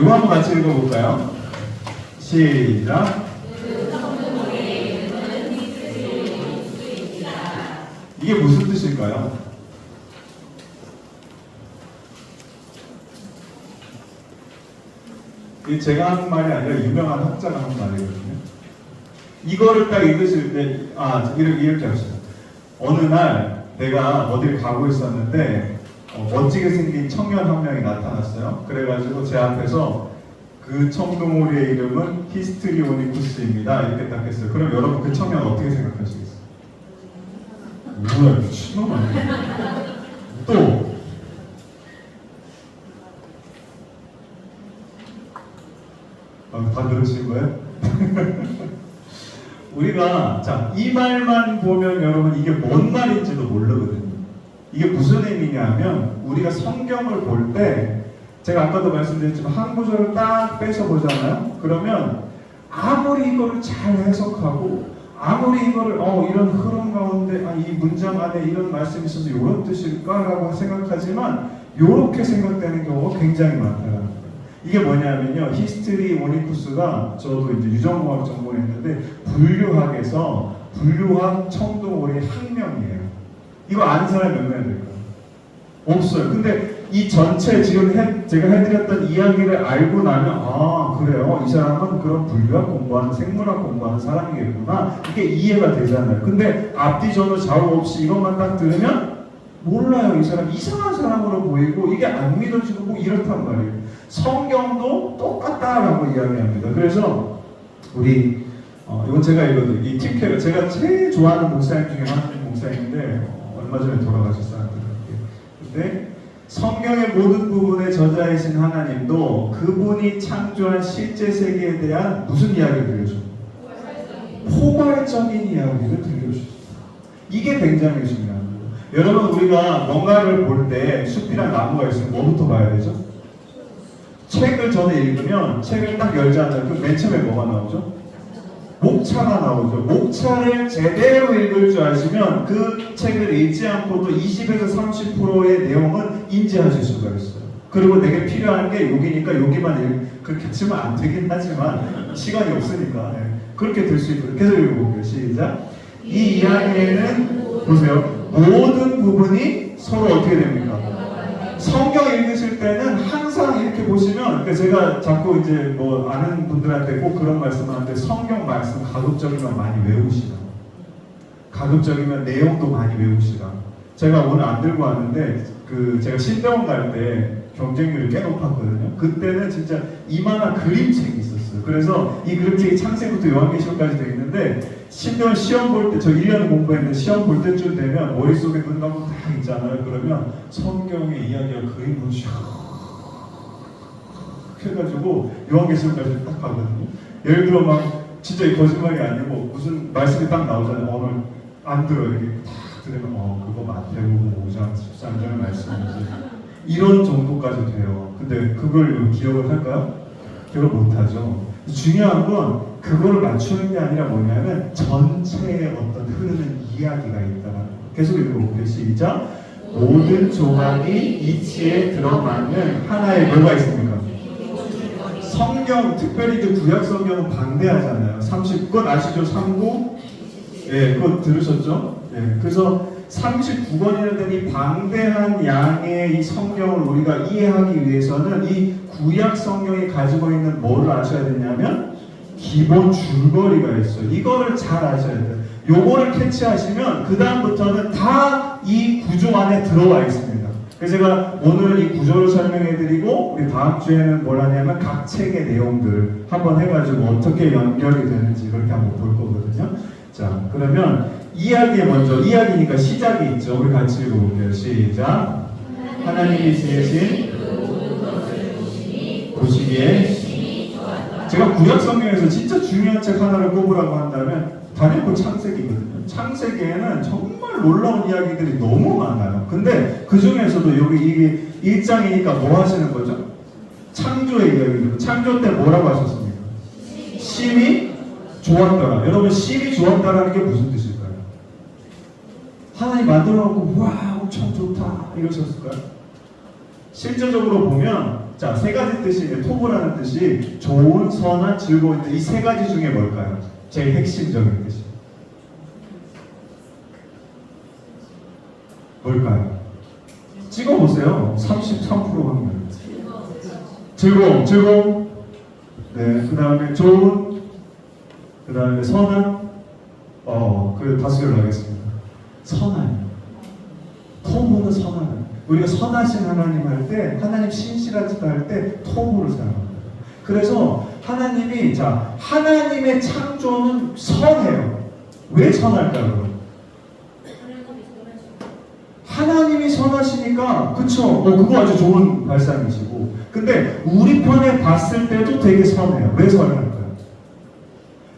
이거 한번 같이 읽어볼까요? 시작. 이게 무슨 뜻일까요? 이게 제가 하는 말이 아니라 유명한 학자가 하는 말이거든요. 이거를 딱 읽으실 때, 이렇게 합시다. 어느 날 내가 어딜 가고 있었는데 멋지게 생긴 청년 한 명이 나타났어요. 그래가지고 제 앞에서 그 청동오리의 이름은 히스트리오니쿠스입니다. 이렇게 딱 했어요. 그럼 여러분 그 청년 어떻게 생각하시겠어요? 뭐야 미친놈 아니야? 또 다 들으신 거예요? 우리가 이 말만 보면 여러분 이게 뭔 말인지도 모르거든요. 이게 무슨 의미냐면 우리가 성경을 볼 때 제가 아까도 말씀드렸지만 한 구절을 딱 빼서 보잖아요. 그러면 아무리 이거를 잘 해석하고 아무리 이거를 이런 흐름 가운데 이 문장 안에 이런 말씀이 있어서 이런 뜻일까라고 생각하지만 이렇게 생각되는 경우가 굉장히 많다는 거예요. 이게 뭐냐면요, 히스트리 오니쿠스가 저도 이제 유전공학 전공했는데 분류학에서 분류학 청동오리 학명이에요. 이거 아는 사람이 몇 명이 될까요? 없어요. 근데 이 전체 지금 제가 해드렸던 이야기를 알고 나면 그래요, 이 사람은 그런 분류학 공부하는 생물학 공부하는 사람이겠구나, 이게 이해가 되잖아요. 근데 앞뒤 전후 좌우 없이 이것만 딱 들으면 몰라요. 이 사람 이상한 사람으로 보이고 이게 안 믿어지고 뭐 이렇단 말이에요. 성경도 똑같다라고 이야기합니다. 그래서 우리 이건 제가 읽어드릴게요. 이 팀케어 제가 제일 좋아하는 목사님 중에 한 목사님인데 얼마 전에 돌아가셨어요. 근데 성경의 모든 부분에 저자이신 하나님도 그분이 창조한 실제 세계에 대한 무슨 이야기를 들려줘요? 포괄적인 이야기를 들려주셨어요. 이게 굉장히 중요합니다. 여러분 우리가 뭔가를 볼 때 숲이랑 나무가 있으면 뭐부터 봐야 되죠? 책을 전에 읽으면 책을 딱 열자마자 그 맨 처음에 뭐가 나오죠? 목차가 나오죠. 목차를 제대로 읽을 줄 아시면 그 책을 읽지 않고도 20에서 30%의 내용은 인지하실 수가 있어요. 그리고 내게 필요한 게 여기니까 여기만 그렇게 치면 안 되긴 하지만 시간이 없으니까 그렇게 될 수 있도록 계속 읽어볼게요. 시작. 이 이야기에는 보세요. 모든 부분이 서로 어떻게 됩니까? 성경 읽으실 때는 항상 이렇게 보시면, 그러니까 제가 자꾸 이제 뭐 아는 분들한테 꼭 그런 말씀을 하는데 성경 말씀 가급적이면 많이 외우시라. 가급적이면 내용도 많이 외우시라. 제가 오늘 안 들고 왔는데 제가 신병원 갈 때 경쟁률이 꽤 높았거든요. 그때는 진짜 이만한 그림책이 있었어요. 그래서 이 그림책이 창세기부터 요한계시록까지 되어 있는데 신병원 시험 볼 때, 저 1년 공부했는데 시험 볼 때쯤 되면 머릿속에 눈 감고 다 있잖아요. 그러면 성경의 이야기가 그림으로 슉 해가지고 요한계시록까지 딱 가거든요. 예를 들어 막 진짜 이 거짓말이 아니고 무슨 말씀이 딱 나오잖아요. 오늘 안 들어요. 이렇게 딱 들으면 그거 마태복음 5장 13절 말씀이지. 이런 정도까지 돼요. 근데 그걸 기억을 할까요? 기억을 못하죠. 중요한 건 그걸 맞추는 게 아니라 뭐냐면 전체의 어떤 흐르는 이야기가 있다는 거예요. 계속 읽어볼게요. 시작. 모든 조각이 이치에 들어맞는 하나의 뭐가 있습니까? 성경, 특별히 그 구약 성경은 방대하잖아요. 30권 아시죠? 39? 그거 들으셨죠? 그래서 39권이나 되는 이 방대한 양의 이 성경을 우리가 이해하기 위해서는 이 구약 성경이 가지고 있는 뭐를 아셔야 되냐면 기본 줄거리가 있어요. 이거를 잘 아셔야 돼요. 요거를 캐치하시면 그 다음부터는 다 이 구조 안에 들어와 있습니다. 그래서 제가 오늘 이 구조를 설명해드리고 우리 다음 주에는 뭘 하냐면 각 책의 내용들 한번 해가지고 어떻게 연결이 되는지 그렇게 한번 볼 거거든요. 자, 그러면 이야기니까 시작이 있죠. 우리 같이 읽어볼게요. 시작. 하나님이 지으신 보시기에 제가 구약 성경에서 진짜 중요한 책 하나를 꼽으라고 한다면 다니엘 창세기거든요. 창세기에는 정말 놀라운 이야기들이 너무 많아요. 근데 그 중에서도 여기 이게 1장이니까 뭐 하시는 거죠? 창조의 이야기죠. 창조 때 뭐라고 하셨습니까? 심히 좋았더라. 여러분 심히 좋았다라는 게 무슨 뜻일까요? 하나님 만들어놓고 와 엄청 좋다 이러셨을까요? 실제적으로 보면 자, 세 가지 뜻이, 토부라는 뜻이 좋은, 선한, 즐거운 뜻. 이 세 가지 중에 뭘까요? 제일 핵심적인 뜻이. 뭘까요? 찍어보세요. 33% 확률. 즐거움. 네, 그 다음에 좋은, 그 다음에 선한, 그 다섯 개로 하겠습니다. 선한. 토부는 선한. 우리가 선하신 하나님 할 때, 하나님 신실하시다 할 때, 토부를 사용합니다. 그래서 하나님이, 자, 하나님의 창조는 선해요. 왜 선할까요? 하나님이 선하시니까, 그쵸? 그거 아주 좋은 발상이시고. 근데 우리 편에 봤을 때도 되게 선해요. 왜 선할까요?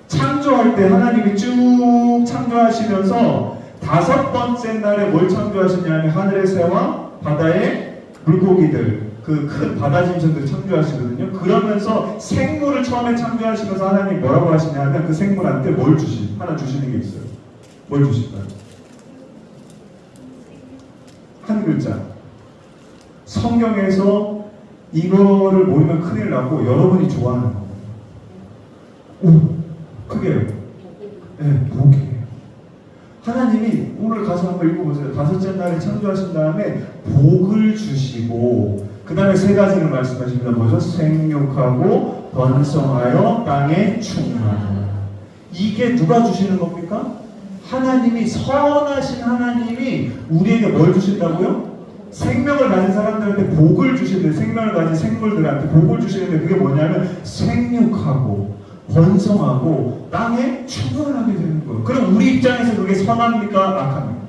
창조할 때 하나님이 쭉 창조하시면서 다섯 번째 날에 뭘 창조하셨냐면 하늘의 새와 바다의 물고기들, 그 큰 바다 짐승들 창조하시거든요. 그러면서 생물을 처음에 창조하시면서 하나님이 뭐라고 하시냐면 그 생물한테 뭘 하나 주시는 게 있어요. 뭘 주실까요? 한 글자. 성경에서 이거를 모르면 큰일 나고 여러분이 좋아하는 거. 오, 그게요. 네, 복이에요. 하나님이 오늘 가서 한번 읽어보세요. 다섯째 날에 창조하신 다음에 복을 주시고 그 다음에 세 가지를 말씀하십니다. 뭐죠? 생육하고 번성하여 땅에 충만하라. 이게 누가 주시는 겁니까? 하나님이, 선하신 하나님이 우리에게 뭘 주신다고요? 생명을 가진 사람들한테 복을 주시는데, 생명을 가진 생물들한테 복을 주시는데 그게 뭐냐면 생육하고 번성하고 땅에 충만하게 되는 거예요. 그럼 우리 입장에서 그게 선합니까? 악합니까?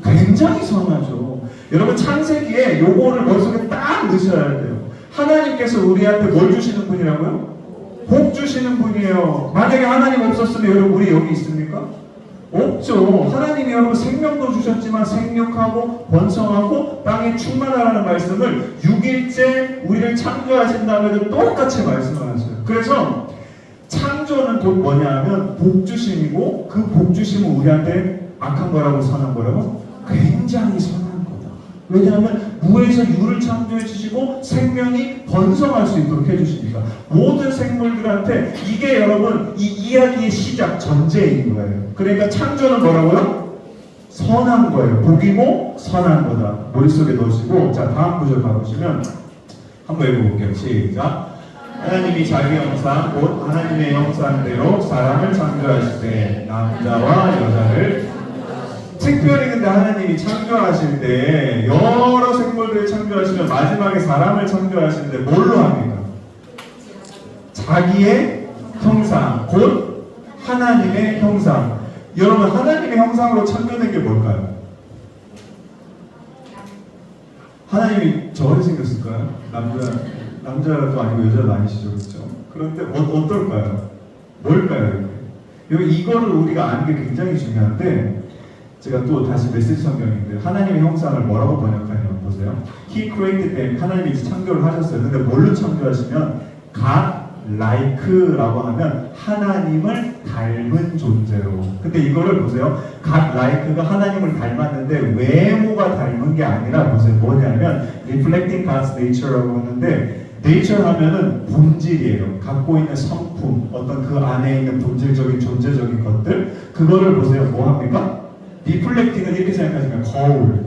굉장히 선하죠. 여러분, 창세기에 요거를 머릿속에 딱 넣으셔야 돼요. 하나님께서 우리한테 뭘 주시는 분이라고요? 복 주시는 분이에요. 만약에 하나님 없었으면 여러분 우리 여기 있습니까? 없죠. 하나님이 여러분 생명도 주셨지만 생육하고 번성하고 땅에 충만하라는 말씀을 6일째 우리를 창조하신 다음에도 똑같이 말씀하셨어요. 그래서 창조는 곧 뭐냐 하면 복주심이고, 그 복주심은 우리한테 악한 거라고 선한 거라고? 굉장히 선한 거다. 왜냐하면 무에서 유를 창조해 주시고 생명이 번성할 수 있도록 해주시니까. 모든 생물들한테 이게 여러분 이 이야기의 시작, 전제인 거예요. 그러니까 창조는 뭐라고요? 선한 거예요. 복이고 선한 거다. 머릿속에 넣으시고, 자, 다음 구절 가보시면 한번 읽어볼게요. 시작. 하나님이 자기 형상 곧 하나님의 형상대로 사람을 창조하실 남자와 여자를. 특별히 근데 하나님이 창조하실 때 여러 생물들을 창조하시면 마지막에 사람을 창조하시는데 뭘로 합니까? 자기의 형상 곧 하나님의 형상. 여러분, 하나님의 형상으로 창조된 게 뭘까요? 하나님이 저렇게 생겼을까요? 남자도 아니고 여자도 아니시죠, 그렇죠? 그런데 어떨까요? 뭘까요? 여기 이거를 우리가 아는 게 굉장히 중요한데, 제가 또 다시 메시지 성경인데 하나님의 형상을 뭐라고 번역하냐면 보세요. He created them. 하나님이 창조를 하셨어요. 근데 뭘로 창조하시면 God like라고 하면 하나님을 닮은 존재로. 근데 이거를 보세요. God like가 하나님을 닮았는데 외모가 닮은 게 아니라 보세요. 뭐냐면 reflecting God's nature라고 하는데, 네이처 하면은 본질이에요. 갖고 있는 성품, 어떤 그 안에 있는 본질적인 존재적인 것들, 그거를 보세요. 뭐 합니까? 리플렉팅은 이렇게 생각하시면 거울.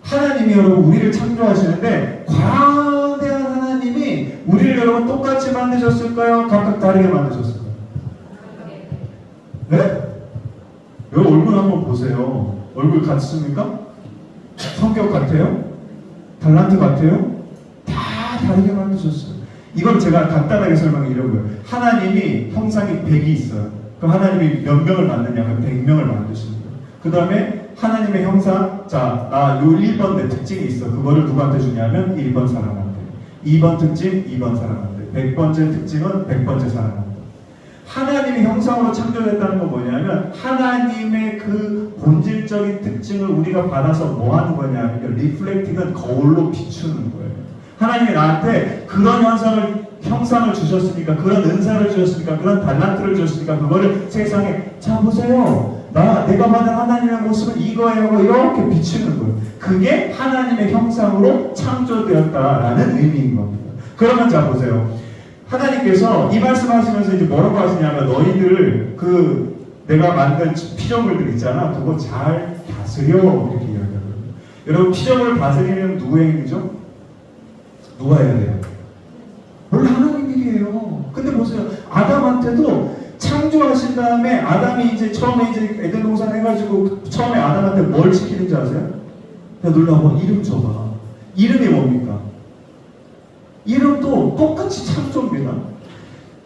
하나님이 여러분 우리를 창조하시는데 광대한 하나님이 우리를 여러분 똑같이 만드셨을까요? 각각 다르게 만드셨을까요? 네? 여기 얼굴 한번 보세요. 얼굴 같습니까? 성격 같아요? 달란트 같아요? 다 다르게 만드셨어요. 이걸 제가 간단하게 설명드리려고요. 하나님이 형상이 100이 있어요. 그럼 하나님이 몇 명을 만드냐면 100명을 만드십니다. 그 다음에 하나님의 형상, 자, 요 1번 내 특징이 있어. 그거를 누구한테 주냐면 1번 사람한테, 2번 특징 2번 사람한테, 100번째 특징은 100번째 사람한테. 하나님의 형상으로 창조됐다는 건 뭐냐면 하나님의 그 본질적인 특징을 우리가 받아서 뭐 하는 거냐면 리플렉팅은 거울로 비추는 거예요. 하나님이 나한테 그런 형상을 주셨으니까, 그런 은사를 주셨으니까, 그런 달란트를 주셨으니까 그거를 세상에, 자 보세요, 내가 받은 하나님의 모습은 이거예요. 이렇게 비추는 거예요. 그게 하나님의 형상으로 창조되었다라는 의미인 겁니다. 그러면 자 보세요. 하나님께서 이 말씀하시면서 이제 뭐라고 하시냐면 너희들 내가 만든 피조물들 있잖아. 그거 잘 다스려 이렇게 이야기하거든요. 여러분 피조물 다스리는 누구의 행위죠? 누가 해야 돼요? 원래 하나님 일이에요. 근데 보세요. 아담한테도 창조하신 다음에 아담이 이제 처음에 이제 에덴 동산 해가지고 처음에 아담한테 뭘 시키는지 아세요? 야 놀라봐. 이름 줘봐. 이름이 뭡니까? 이름도 똑같이 창조입니다.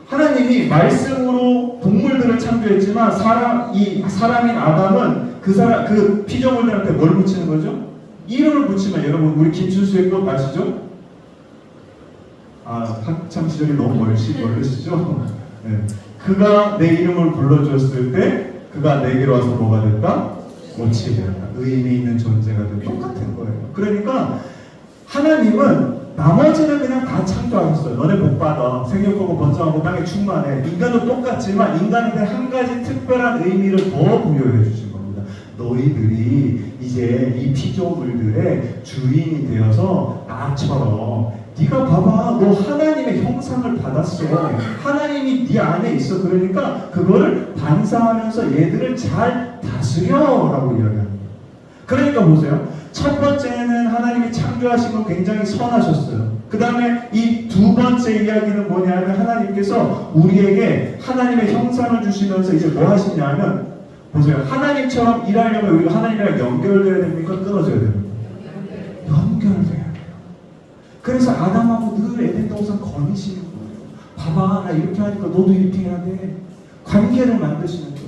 하나님이 말씀으로 동물들을 창조했지만 사람인 아담은 그 피조물들한테 뭘 붙이는 거죠? 이름을 붙이면 여러분 우리 김춘수의 꽃 아시죠? 학창 시절이 너무 멀으시죠? 네. 그가 내 이름을 불러줬을 때 그가 내게로 와서 뭐가 됐다? 꽃이 되었다. 의미 있는 존재가 되고 똑같은 거예요. 그러니까 하나님은 나머지는 그냥 다 창조하셨어요. 너네 복 받아. 생육하고 번성하고 땅에 충만해. 인간도 똑같지만 인간한테 한 가지 특별한 의미를 더 부여해 주신 겁니다. 너희들이 이제 이 피조물들의 주인이 되어서 나처럼 네가 봐봐. 너 하나님의 형상을 받았어. 하나님이 네 안에 있어. 그러니까 그거를 반사하면서 얘들을 잘 다스려라고 이야기합니다. 그러니까 보세요. 첫 번째는 하나님이 창조하신 건 굉장히 선하셨어요. 그 다음에 이 두 번째 이야기는 뭐냐면 하나님께서 우리에게 하나님의 형상을 주시면서 이제 뭐 하시냐면 보세요. 하나님처럼 일하려면 우리가 하나님이랑 연결돼야 됩니까? 끊어져야 됩니까? 연결돼야 돼요. 그래서 아담하고 늘 에덴 동산 거니시는 거예요. 봐봐, 나 이렇게 하니까 너도 이렇게 해야 돼. 관계를 만드시는 거예요.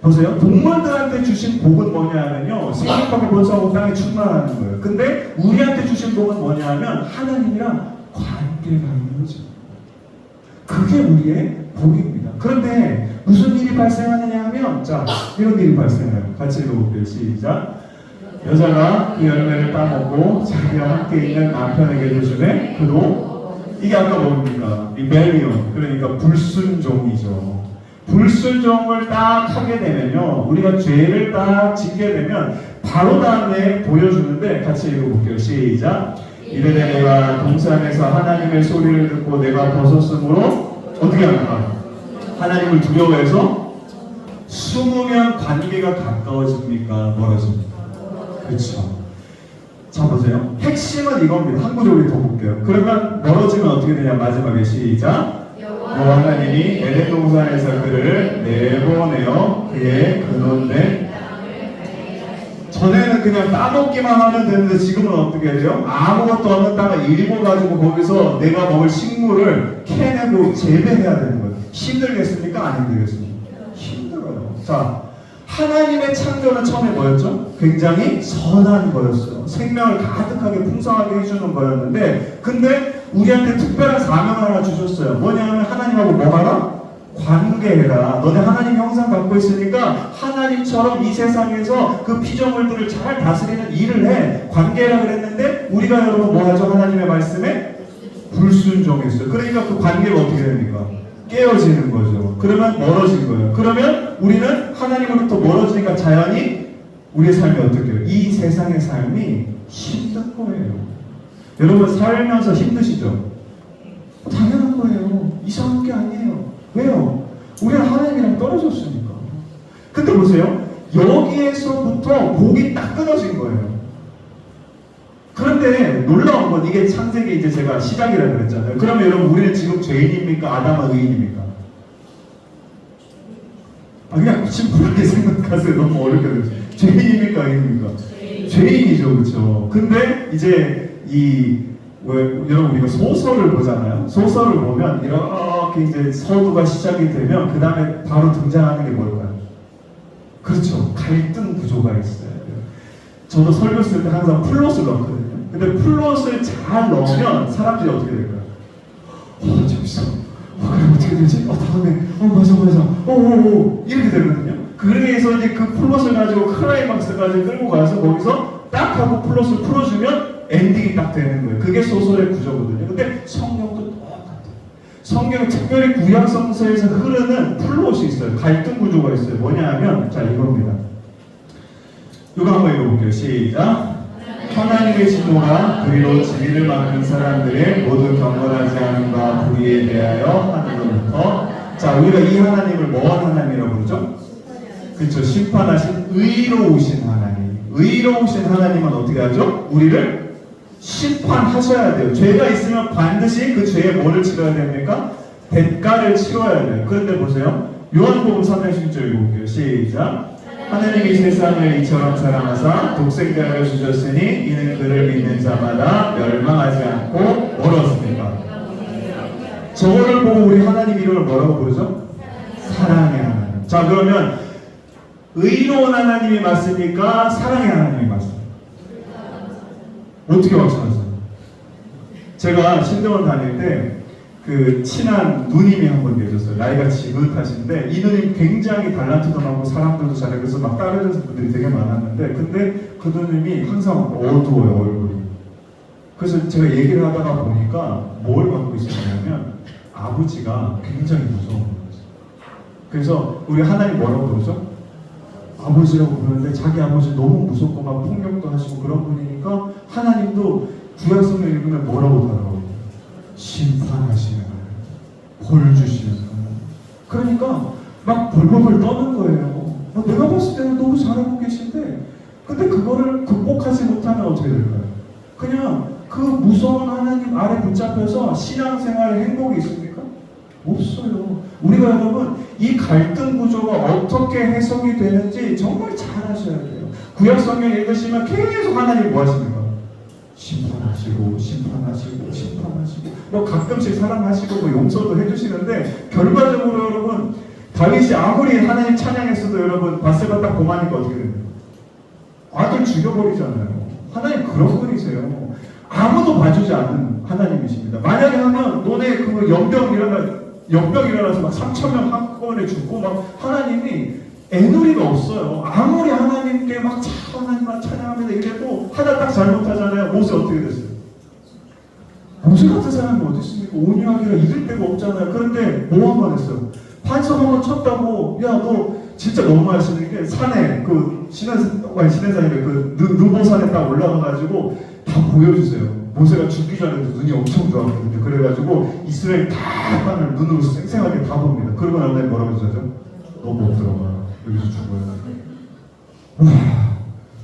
보세요. 동물들한테 주신 복은 뭐냐 하면요. 생육하고 번성하고 땅에 충만하는 거예요. 근데 우리한테 주신 복은 뭐냐 하면 하나님이랑 관계가 이루어집니다. 그게 우리의 복입니다. 그런데 무슨 일이 발생하느냐 하면 자, 이런 일이 발생해요. 같이 읽어볼게요. 시작. 여자가 그 열매를 따먹고 자기와 함께 있는 남편에게 주매 그도 이게 아까 뭡니까? 리벨리온 그러니까 불순종이죠. 불순종을 딱 하게 되면요 우리가 죄를 딱 짓게 되면 바로 다음에 보여주는데 같이 읽어볼게요. 시작. 이르되 내가 동산에서 하나님의 소리를 듣고 내가 벗었으므로 어떻게 합니까? 하나님을 두려워해서 숨으면 관계가 가까워집니까? 멀어집니까? 그렇죠. 자 보세요. 핵심은 이겁니다. 한 구조를 더 볼게요. 그러면 멀어지면 어떻게 되냐? 마지막에 시작. 여호와 하나님이 에덴 동산에서 그를 내보내어 그의 근원된 전에는 그냥 따먹기만 하면 되는데 지금은 어떻게 해요? 아무것도 없는 땅을 일궈가지고 거기서 내가 먹을 식물을 캐내고 재배해야 되는 거예요. 힘들겠습니까? 안 힘들겠습니까? 힘들어요. 자, 하나님의 창조는 처음에 뭐였죠? 굉장히 선한 거였어요. 생명을 가득하게 풍성하게 해주는 거였는데 근데 우리한테 특별한 사명을 하나 주셨어요. 뭐냐면 하나님하고 뭐 하라? 관계해라. 너네 하나님 형상 갖고 있으니까 하나님처럼 이 세상에서 그 피조물들을 잘 다스리는 일을 해. 관계해라 그랬는데 우리가 여러분 뭐 하죠? 하나님의 말씀에 불순종했어요. 그러니까 그 관계가 어떻게 됩니까? 깨어지는 거죠. 그러면 멀어진 거예요. 그러면 우리는 하나님으로부터 멀어지니까 자연히 우리의 삶이 어떻게 해요? 이 세상의 삶이 힘든 거예요. 여러분 살면서 힘드시죠? 당연한 거예요. 이상한 게 아니에요. 왜요? 우리는 하나님이랑 떨어졌으니까. 근데 보세요. 여기에서부터 복이 딱 끊어진 거예요. 그런데 놀라운 건 이게 창세기 이제 제가 시작이라고 그랬잖아요. 그러면 여러분 우리는 지금 죄인입니까? 아담은 의인입니까? 그냥 심플하게 생각하세요. 너무 어렵게 되죠. 죄인입니까? 의인입니까? 죄인이죠. 그렇죠. 근데 이제 여러분 우리가 소설을 보잖아요. 소설을 보면 이렇게 이제 서두가 시작이 되면 그 다음에 바로 등장하는 게 뭘까요? 그렇죠. 갈등 구조가 있어요. 저도 설교 쓸 때 항상 플롯을 넣거든요. 근데 플롯을 잘 넣으면 사람들이 어떻게 될까요? 재밌어. 그래 어떻게 되지? 다음에 맞아. 이렇게 되거든요. 그래서 이제 그 플롯을 가지고 클라이막스까지 끌고 가서 거기서 딱 하고 플롯을 풀어주면 엔딩이 딱 되는 거예요. 그게 소설의 구조거든요. 근데 성경도 똑같아요. 성경 특별히 구약 성서에서 흐르는 플롯이 있어요. 갈등 구조가 있어요. 뭐냐 하면 자 이겁니다. 이거 한번 읽어볼게요. 시작. 하나님의 진노가 그리로 진리를 막는 사람들의 모두 경건하지 않음과 불의에 대하여 하늘로부터 자 우리가 이 하나님을 뭐한 하나님이라고 부르죠? 그렇죠. 심판하신 의로우신 하나님. 의로우신 하나님은 어떻게 하죠? 우리를 심판하셔야 돼요. 죄가 있으면 반드시 그 죄에 뭐를 치러야 됩니까? 대가를 치러야 돼요. 그런데 보세요. 요한복음 3장 10절 읽어볼게요. 시작. 하나님이 세상을 이처럼 사랑하사 독생자를 주셨으니 이는 그를 믿는 자마다 멸망하지 않고 멀었습니다. 저거를 보고 우리 하나님 이름을 뭐라고 부르죠? 사랑의 하나님. 자 그러면 의로운 하나님이 맞습니까? 사랑의 하나님이 맞습니까? 어떻게 확신하세요? 제가 신대원 다닐 때 그 친한 누님이 한 분 계셨어요. 나이가 지긋하신데 이 누님 굉장히 달란트도 많고 사람들도 잘해. 그래서 막 따르는 분들이 되게 많았는데 근데 그 누님이 항상 어두워요 얼굴이. 그래서 제가 얘기를 하다가 보니까 뭘 갖고 있었냐면 아버지가 굉장히 무서운 거였어요. 그래서 우리 하나님 뭐라고 부르죠? 아버지라고 부르는데 자기 아버지 너무 무섭고 막 폭력도 하시고 그런 분이니까 하나님도 구약성경 읽으면 뭐라고 다뤄요? 심판하시는 하나님, 벌 주시는 하나님. 그러니까 막 벌벌벌 떠는 거예요. 내가 봤을 때는 너무 잘하고 계신데 근데 그거를 극복하지 못하면 어떻게 될까요? 그냥 그 무서운 하나님 아래 붙잡혀서 신앙생활에 행복이 있습니까? 없어요. 우리가 여러분 이 갈등 구조가 어떻게 해석이 되는지 정말 잘 아셔야 돼요. 구약 성경 읽으시면 계속 하나님 뭐 하십니까? 심판하시고 심판하시고 심판하시고 뭐 가끔씩 사랑하시고 뭐 용서도 해주시는데 결과적으로 여러분 다윗이 아무리 하나님 찬양했어도 여러분 바세바 딱 고마니까 어떻게 됩니까? 아들 죽여버리잖아요. 하나님 그런 분이세요. 아무도 봐주지 않는 하나님이십니다. 만약에 하면 너네 그 연병 일어나서 막 3,000명 한꺼번에 죽고 막 하나님이 애누리가 없어요. 아무리 하나님께 막 하나님만 찬양합니다 이래도 하나 딱 잘못하잖아요. 모세 어떻게 됐어요? 모세 같은 사람이 어디 있습니까? 온유하기라 이길 데가 없잖아요. 그런데 뭐 한 번 했어요? 반석 한 번 쳤다고 야 너 진짜 너무 하시는 게 산에 그 시내산이래 그 느보산에 딱 올라가가지고 다 보여주세요. 모세가 죽기 전에도 눈이 엄청 좋았거든요. 그래가지고 이스라엘 다 땅을 눈으로 생생하게 다 봅니다. 그러고 나서 뭐라고 하죠? 너 못 들어가. 여기서 죽어요. 와,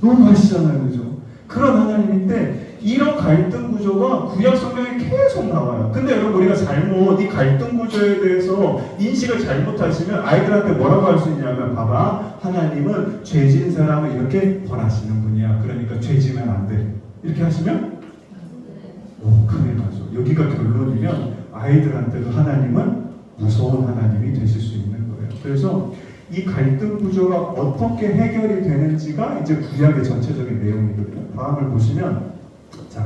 너무 맛있잖아요, 그죠? 그런 하나님인데 이런 갈등 구조가 구약 성경에 계속 나와요. 근데 여러분 우리가 잘못 이 갈등 구조에 대해서 인식을 잘못하시면 아이들한테 뭐라고 할 수 있냐면 봐봐 하나님은 죄진 사람을 이렇게 벌하시는 분이야. 그러니까 죄지면 안 돼. 이렇게 하시면 오 큰일 나죠. 여기가 결론이면 아이들한테도 하나님은 무서운 하나님이 되실 수 있는 거예요. 그래서 이 갈등 구조가 어떻게 해결이 되는지가 이제 구약의 전체적인 내용이거든요. 다음을 보시면 자,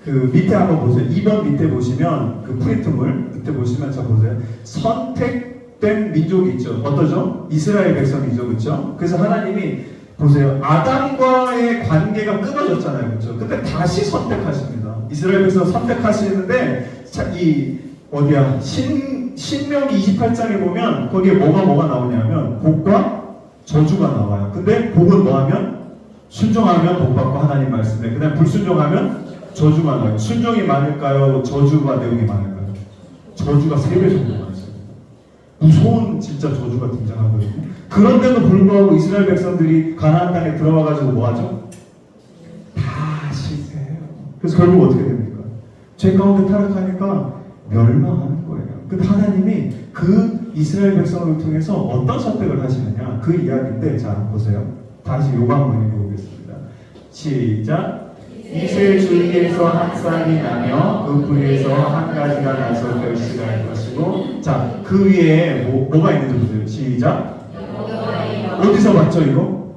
그 밑에 한번 보세요. 2번 밑에 보시면 그 프리트물 밑에 보시면 자 보세요. 선택된 민족이 있죠. 어떠죠? 이스라엘 백성이죠, 그렇죠? 그래서 하나님이 보세요. 아담과의 관계가 끊어졌잖아요, 그렇죠? 근데 다시 선택하십니다. 이스라엘 백성 선택하시는데 자, 이 어디야? 신명기 28장에 보면 거기에 뭐가 나오냐면 복과 저주가 나와요. 근데 복은 뭐하면? 순종하면 복 받고 하나님 말씀에 그다음 불순종하면 저주가 나요. 순종이 많을까요? 저주가 내용이 많을까요? 저주가 3배 정도가 있어요. 무서운 진짜 저주가 등장하거든요. 그런데도 불구하고 이스라엘 백성들이 가나안 땅에 들어와가지고 뭐하죠? 다 실패해요. 그래서 결국 어떻게 됩니까? 죄 가운데 타락하니까 멸망하는 거예요. 근데 하나님이 그 이스라엘 백성을 통해서 어떤 선택을 하시느냐 그 이야기인데 자 보세요. 다시 요거 한번 읽어보겠습니다. 시작. 이스의 줄기에서 한 쌍이 나며 그 뿌리에서 한 가지가 나서 결실할 것이고 자 그 위에 뭐가 있는지 보세요. 시작. 어디서 봤죠 이거?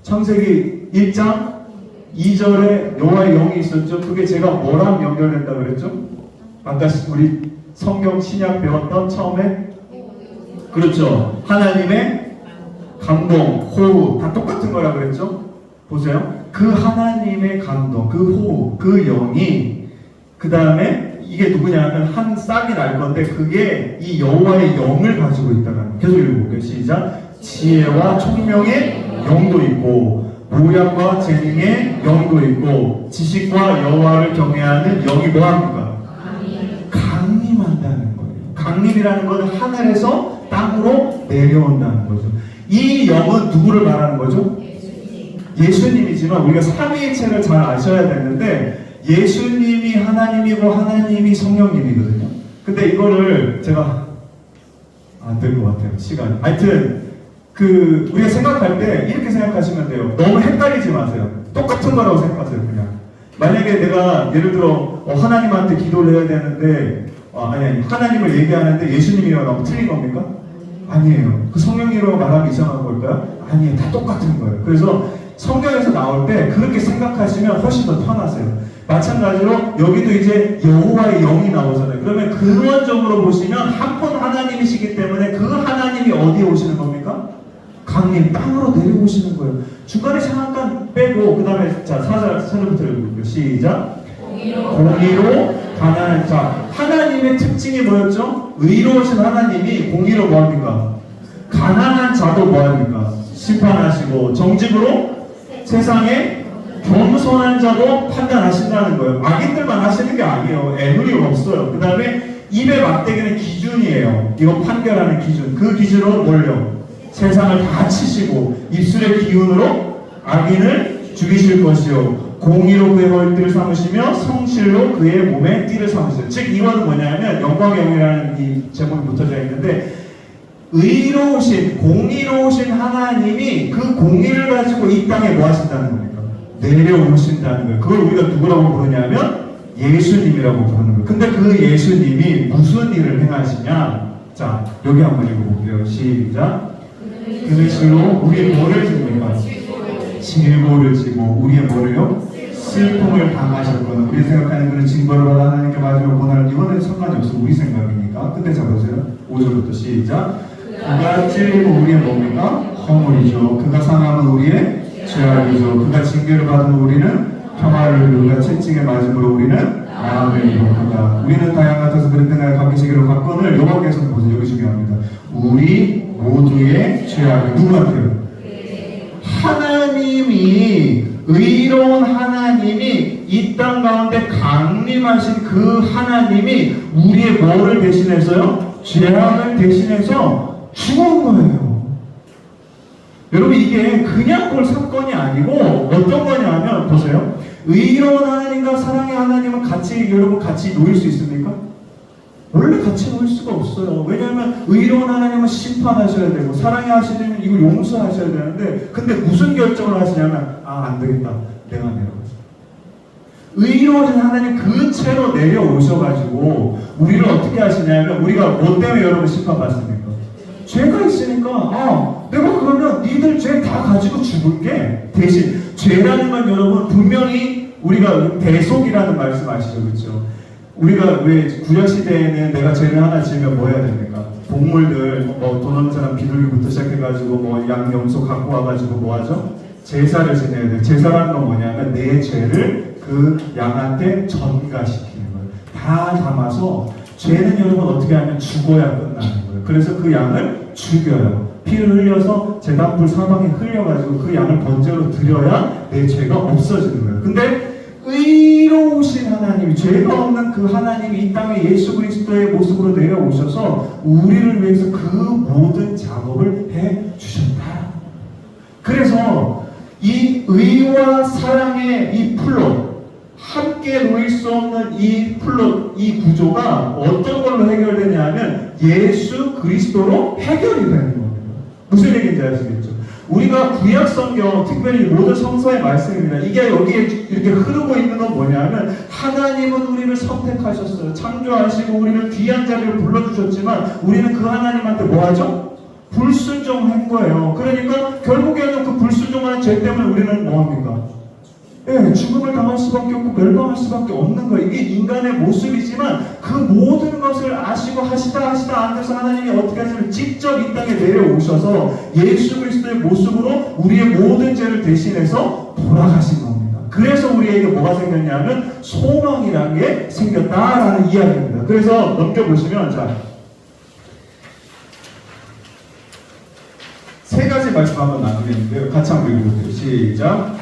창세기 1장 2절에 여호와의 영이 있었죠. 그게 제가 뭐랑 연결된다 그랬죠? 아까 우리 성경 신약 배웠던 처음에 그렇죠. 하나님의 감동, 호흡 다 똑같은 거라 그랬죠? 보세요. 그 하나님의 감동, 그 호흡, 그 영이 그 다음에 이게 누구냐면 한 싹이 날 건데 그게 이 여호와의 영을 가지고 있다는. 계속 읽어볼게요. 시작. 지혜와 총명의 영도 있고 모략과 재능의 영도 있고 지식과 여호와를 경외하는 영이 뭐합니까? 강림한다는 거예요. 강림이라는 것은 하늘에서 땅으로 내려온다는 거죠. 이 영은 누구를 말하는 거죠? 예수님이지만 우리가 삼위일체를 잘 아셔야 되는데 예수님이 하나님이고 하나님이 성령님이거든요. 근데 이거를 제가 안 될 것 같아요. 시간이. 하여튼 우리가 생각할 때 이렇게 생각하시면 돼요. 너무 헷갈리지 마세요. 똑같은 거라고 생각하세요. 그냥 만약에 내가 예를 들어 하나님한테 기도를 해야 되는데 아니 하나님을 얘기하는데 예수님이라고 나오면 틀린 겁니까? 아니에요. 그 성령이라고 말하면 이상한 걸까요? 아니에요. 다 똑같은 거예요. 그래서 성경에서 나올 때 그렇게 생각하시면 훨씬 더 편하세요. 마찬가지로 여기도 이제 여호와의 영이 나오잖아요. 그러면 근원적으로 보시면 한 분 하나님이시기 때문에 그 하나님이 어디에 오시는 겁니까? 강림, 땅으로 내려오시는 거예요. 중간에 잠깐 빼고 그 다음에 자 4절부터 읽어볼게요. 시작. 공의로 가난한 자. 하나님의 특징이 뭐였죠? 의로우신 하나님이 공의로 뭐합니까? 가난한 자도 뭐합니까? 심판하시고 정직으로 세상에 겸손한 자도 판단하신다는 거예요. 악인들만 하시는 게 아니에요. 애누리가 없어요. 그 다음에 입에 맞대기는 기준이에요. 이거 판결하는 기준. 그 기준으로 뭘요? 세상을 다 치시고 입술의 기운으로 악인을 죽이실 것이요 공의로 그의 허리띠를 삼으시며 성실로 그의 몸에 띠를 삼으시요. 즉 이거는 뭐냐면 영광의 영이라는 이 제목이 붙어져 있는데 의로우신 공의로우신 하나님이 그 공의를 가지고 이 땅에 뭐 하신다는 겁니까? 내려오신다는 거예요. 그걸 우리가 누구라고 부르냐면 예수님이라고 부르는 거예요. 근데 그 예수님이 무슨 일을 행하시냐? 자 여기 한번 읽어볼게요. 시작. 그릇으로 우리의 뭐를 집니까? 질고를 지고 우리의 뭐를요? 슬픔을 당하셨거나 우리 생각하는 그런 징벌을 받아 하나님께 마지막 고난을 이거는 상관이 없어. 우리 생각이니까. 근데 잡으세요. 5절부터 시작. 그가 찔리고 우리의 뭡니까? 허물이죠. 그가 상함은 우리의 죄악이죠. 그가 징계를 받은 우리는 평화를 누가 채찍에 맞음으로 우리는 마음을 입었다. 우리는 다양 같아서 그런 생각을 갖기시기로 각건을 여호와께서 보세요. 여기 중요합니다. 우리 모두의 죄악을 누구한테요? 하나님이 의로운 하나님이 이 땅 가운데 강림하신 그 하나님이 우리의 뭐를 대신해서요? 죄악을 대신해서 죽은 거예요. 여러분 이게 그냥 볼 사건이 아니고 어떤 거냐면 보세요. 의로운 하나님과 사랑의 하나님은 여러분 같이 놓일 수 있습니까? 원래 같이 놓일 수가 없어요. 왜냐하면 의로운 하나님은 심판하셔야 되고 사랑의 하시려면 이걸 용서하셔야 되는데 근데 무슨 결정을 하시냐면 안 되겠다. 내가 내려가자. 의로우신 하나님 그 채로 내려오셔가지고 우리를 어떻게 하시냐면 우리가 뭐 때문에 여러분 심판받습니까? 죄가 있으니까 내가 그러면 니들 죄 다 가지고 죽을게. 대신 죄라는 건 여러분 분명히 우리가 대속이라는 말씀 아시죠? 그렇죠? 우리가 왜 구약시대에는 내가 죄를 하나 지으면 뭐 해야 됩니까? 동물들 돈 없는 사람 비둘기부터 시작해가지고 양 염소 갖고 와가지고 뭐 하죠? 제사를 지내야 돼요. 제사라는 건 뭐냐면 내 죄를 그 양한테 전가시키는 거예요. 다 담아서 죄는 여러분 어떻게 하면 죽어야 끝나는 거예요. 그래서 그 양을 죽여요. 피를 흘려서 제단불 사방에 흘려가지고 그 양을 번제로 드려야 내 죄가 없어지는 거예요. 근데 의로우신 하나님이 죄가 없는 그 하나님이 이 땅에 예수 그리스도의 모습으로 내려오셔서 우리를 위해서 그 모든 작업을 해주셨다. 그래서 이 의와 사랑의 이 플롯 함께 놓일 수 없는 이 플롯, 이 구조가 어떤 걸로 해결되냐면 예수 그리스도로 해결이 되는 겁니다. 무슨 얘기인지 아시겠죠? 우리가 구약 성경, 특별히 모든 성서의 말씀입니다. 이게 여기에 이렇게 흐르고 있는 건 뭐냐면 하나님은 우리를 선택하셨어요. 창조하시고 우리를 귀한 자리를 불러주셨지만 우리는 그 하나님한테 뭐 하죠? 불순종한 거예요. 그러니까 결국에는 그 불순종하는 죄 때문에 우리는 뭐 합니까? 죽음을 당할 수밖에 없고 멸망할 수밖에 없는 거예요. 이게 인간의 모습이지만 그 모든 것을 아시고 하시다 안 돼서 하나님이 어떻게 하시면 직접 이 땅에 내려오셔서 예수 그리스도의 모습으로 우리의 모든 죄를 대신해서 돌아가신 겁니다. 그래서 우리에게 뭐가 생겼냐면 소망이라는 게 생겼다라는 이야기입니다. 그래서 넘겨보시면 자, 세 가지 말씀 한번 나누겠는데요. 같이 한번 읽어볼게요. 시작.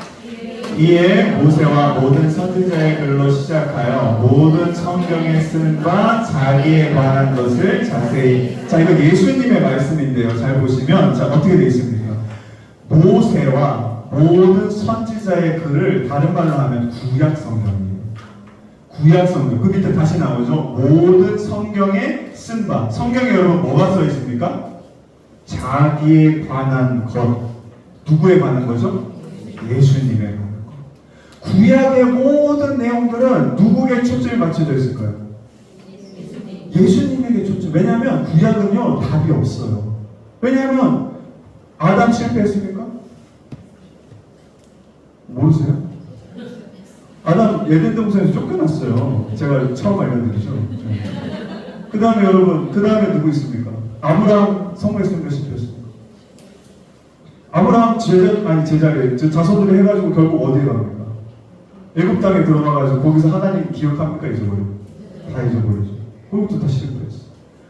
이에 모세와 모든 선지자의 글로 시작하여 모든 성경에 쓴 바 자기에 관한 것을 자세히. 자, 이거 예수님의 말씀인데요. 잘 보시면 자, 어떻게 되어 있습니까? 모세와 모든 선지자의 글을 다른 말로 하면 구약 성경이에요. 구약 성경. 그 밑에 다시 나오죠. 모든 성경에 쓴 바. 성경에 여러분 뭐가 써 있습니까? 자기에 관한 것. 누구에 관한 거죠? 예수님에 관한 것. 구약의 모든 내용들은 누구에게 초점이 맞춰져 있을까요? 예수님에게 초점. 왜냐하면 구약은요 답이 없어요. 왜냐하면 아담 실패했습니까? 모르세요? 아담 에덴 동산에서 쫓겨났어요. 제가 처음 알려드리죠. 그 다음에 여러분, 그 다음에 누구 있습니까? 아브라함 성공했습니까? 실패했습니까? 아브라함 제자를 자손들이 해가지고 결국 어디에 갑니까? 애굽 땅에 들어가가지고 거기서 하나님 기억합니까? 잊어버리고 다 잊어버리죠. 그것도 다 실패했어.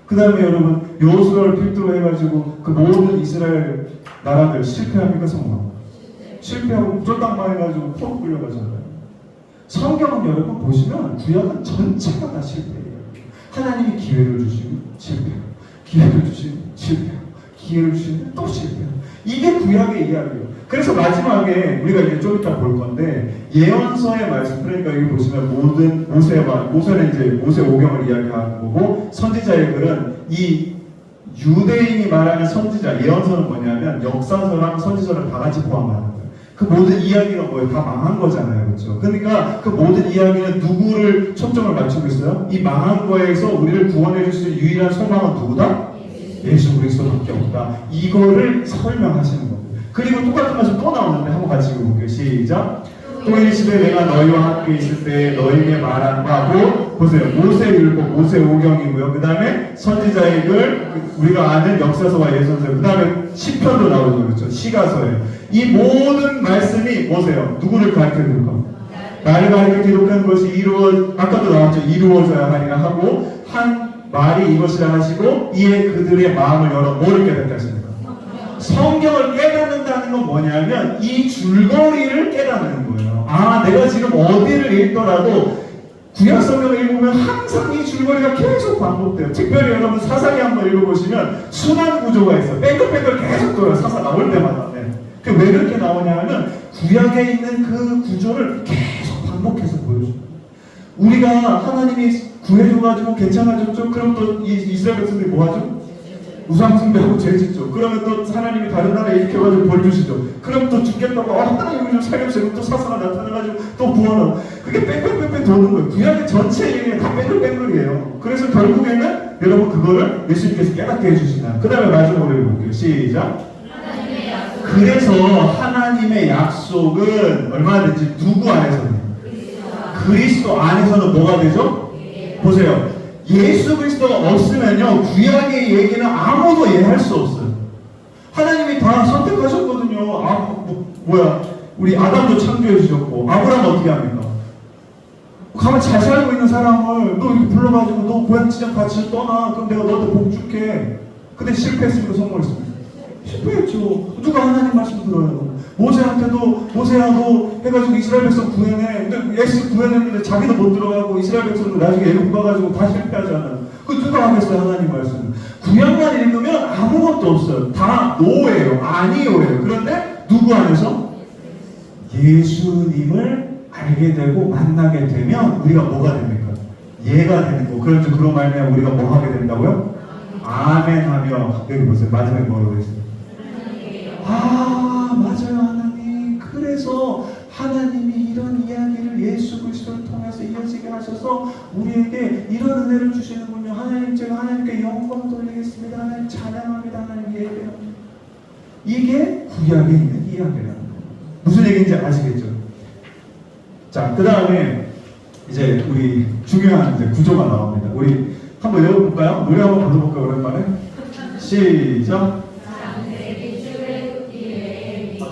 그 다음에 여러분 여호수아를 필두로 해가지고 그 모든 이스라엘 나라들 실패합니까? 성공? 실패하고 쫄딱 망해가지고 포로 끌려가잖아요. 성경은 여러분 보시면 구약은 전체가 다 실패예요. 하나님이 기회를 주시고 실패하고 기회를 주시고 실패하고 기회를 주시고 또 실패하고 이게 구약의 이야기예요. 그래서 마지막에 우리가 이제 좀 이따 볼 건데 예언서의 말씀, 그러니까 여기 보시면 모든 모세는 이제 모세 오경을 이야기하는 거고 선지자의 글은 이 유대인이 말하는 선지자 예언서는 뭐냐면 역사서랑 선지서를 다 같이 포함하는 거예요. 그 모든 이야기가 뭐예요? 다 망한 거잖아요, 그렇죠? 그러니까 그 모든 이야기는 누구를 초점을 맞추고 있어요? 이 망한 거에서 우리를 구원해 줄 수 있는 유일한 소망은 누구다? 예수 그리스도밖에 없다. 이거를 설명하시는 겁니다. 그리고 똑같은 말씀 또 나오는데 한번 같이 읽어볼게요. 시작. 또 일시되 내가 너희와 함께 있을 때 너희에게 말한 바고 보세요. 모세율법, 모세오경이고요. 그 다음에 선지자의 글, 우리가 아는 역사서와 예언서, 그 다음에 시편도 나오죠, 그렇죠? 시가서예요. 이 모든 말씀이 뭐세요? 누구를 가르쳐 줄 겁니다. 나를 가르쳐 기록한 것이 아까도 나왔죠. 이루어져야 하리라 하고 한 말이 이것이라 하시고 이에 그들의 마음을 열어 뭐를 깨닫게 하십니까? 성경을 깨닫는다는 건 뭐냐면 이 줄거리를 깨닫는 거예요. 아, 내가 지금 어디를 읽더라도 구약 성경을 읽으면 항상 이 줄거리가 계속 반복돼요. 특별히 여러분 사사기 한번 읽어보시면 순환 구조가 있어요. 뺑글뺑글 계속 돌아요. 사사 나올 때마다. 네. 왜 그렇게 나오냐면 구약에 있는 그 구조를 계속 반복해서 보여줘요. 우리가 하나님이 구해줘가지고 괜찮아졌죠? 그럼 또 이스라엘 백성들이 뭐하죠? 우상숭배하고 죄짓죠. 그러면 또 하나님이 다른 나라에 일으켜가지고 벌 주시죠. 그럼 또 죽겠다고 하나님이 좀 살려주시고 또 사사가 나타나가지고 또 구원하고 그게 뺑뺑뺑뺑 도는 거예요. 구약의 전체 얘기가 다 뺑글뺑글이에요. 그래서 결국에는 여러분 그거를 예수님께서 깨닫게 해주시나. 그 다음에 마지막으로 읽어볼게요. 시작. 그래서 하나님의 약속은 얼마든지 누구 안에서는? 그리스도 안에서는 뭐가 되죠? 보세요. 예수 그리스도가 없으면요 구약의 얘기는 아무도 이해할 수 없어요. 하나님이 다 선택하셨거든요. 우리 아담도 창조해 주셨고 아브라함 어떻게 합니까? 가만 잘 살고 있는 사람을 너 이렇게 불러가지고 너 고향 지장 같이 떠나. 그럼 내가 너한테 복 줄게. 근데 실패했습니까? 성공했습니까? 실패했죠. 누가 하나님 말씀 들어요? 모세한테도 모세야도 해가지고 이스라엘 백성 구해내. 근데 예수 구해냈는데 자기도 못 들어가고 이스라엘 백성도 나중에 애굽 가가지고 다 실패하잖아요. 그 누가 하겠어요? 하나님 말씀. 구약만 읽으면 아무것도 없어요. 다 노예요. 아니요예요. 그런데 누구 안에서? 예수님을 알게 되고 만나게 되면 우리가 뭐가 됩니까? 예가 되는 거. 그렇죠. 그런 말이면 우리가 뭐 하게 된다고요? 아멘 하며 여기 보세요. 마지막에 뭐라고 했어요? 아, 맞아요, 하나님. 그래서 하나님이 이런 이야기를 예수 그리스도를 통해서 이어지게 하셔서 우리에게 이런 은혜를 주시는군요. 하나님, 제가 하나님께 영광 돌리겠습니다. 하나님 찬양합니다. 하나님 예배합니다. 이게 구약에 있는 이야기라는 거예요. 무슨 얘기인지 아시겠죠? 자, 그 다음에 이제 우리 중요한 이제 구조가 나옵니다. 우리 한번 읽어볼까요? 노래 한번 불러볼까요? 오랜만에? 시작.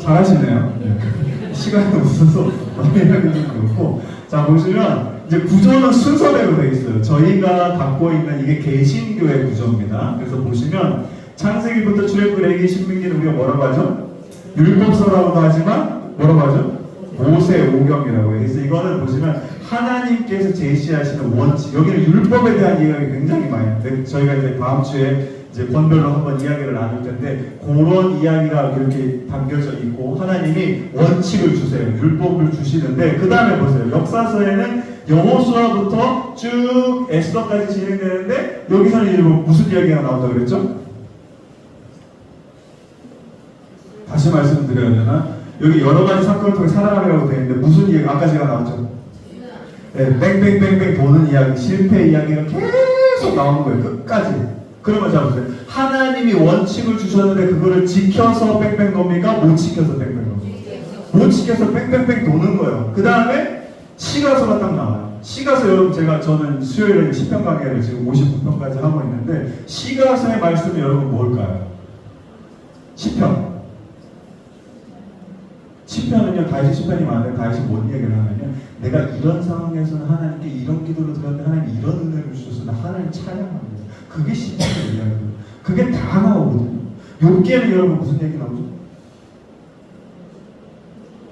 잘하시네요. 네. 시간이 없어서 말하기는 좀 그렇고. 자, 보시면 이제 구조는 순서대로 되어 있어요. 저희가 갖고 있는 이게 개신교의 구조입니다. 그래서 보시면 창세기부터 출애굽, 레위기, 신명기는 우리가 뭐라고 하죠? 율법서라고도 하지만 뭐라고 하죠? 모세오경이라고 해요. 그래서 이거는 보시면 하나님께서 제시하시는 원칙, 여기는 율법에 대한 이야기 굉장히 많이 해요. 저희가 이제 다음 주에 이제 번별로 한번 이야기를 나눌 텐데 그런 이야기가 그렇게 담겨져 있고 하나님이 원칙을 주세요. 율법을 주시는데 그 다음에 보세요. 역사서에는 여호수아부터 쭉 에스더까지 진행되는데 여기서는 이제 무슨 이야기가 나온다고 그랬죠? 다시 말씀드려야 되나? 여기 여러 가지 사건을 통해 살아가려고 되어 있는데 무슨 이야기? 아까 제가 나왔죠? 네, 뺑뺑뺑뺑 도는 이야기, 실패 이야기가 계속 나오는 거예요. 끝까지. 그러면 자 보세요. 하나님이 원칙을 주셨는데 그거를 지켜서 뺑뺑 돕니까? 못 지켜서 뺑뺑 돕니까? 못 지켜서 뺑뺑뺑 도는 거예요. 그 다음에 시가서가 딱 나와요. 시가서 여러분 저는 수요일에 시편 강의를 지금 59편까지 하고 있는데 시가서의 말씀이 여러분 뭘까요? 시편. 시편은요, 다윗의 시편이 많은데 다윗이 뭔 얘기를 하냐면 내가 이런 상황에서는 하나님께 이런 기도를 드렸는데 하나님이 이런 은혜를 주셨으나 하나님 찬양합니다. 그게 시편의 이야기예요. 그게 다 나오거든요. 욥기에는 여러분 무슨 얘기 나오죠?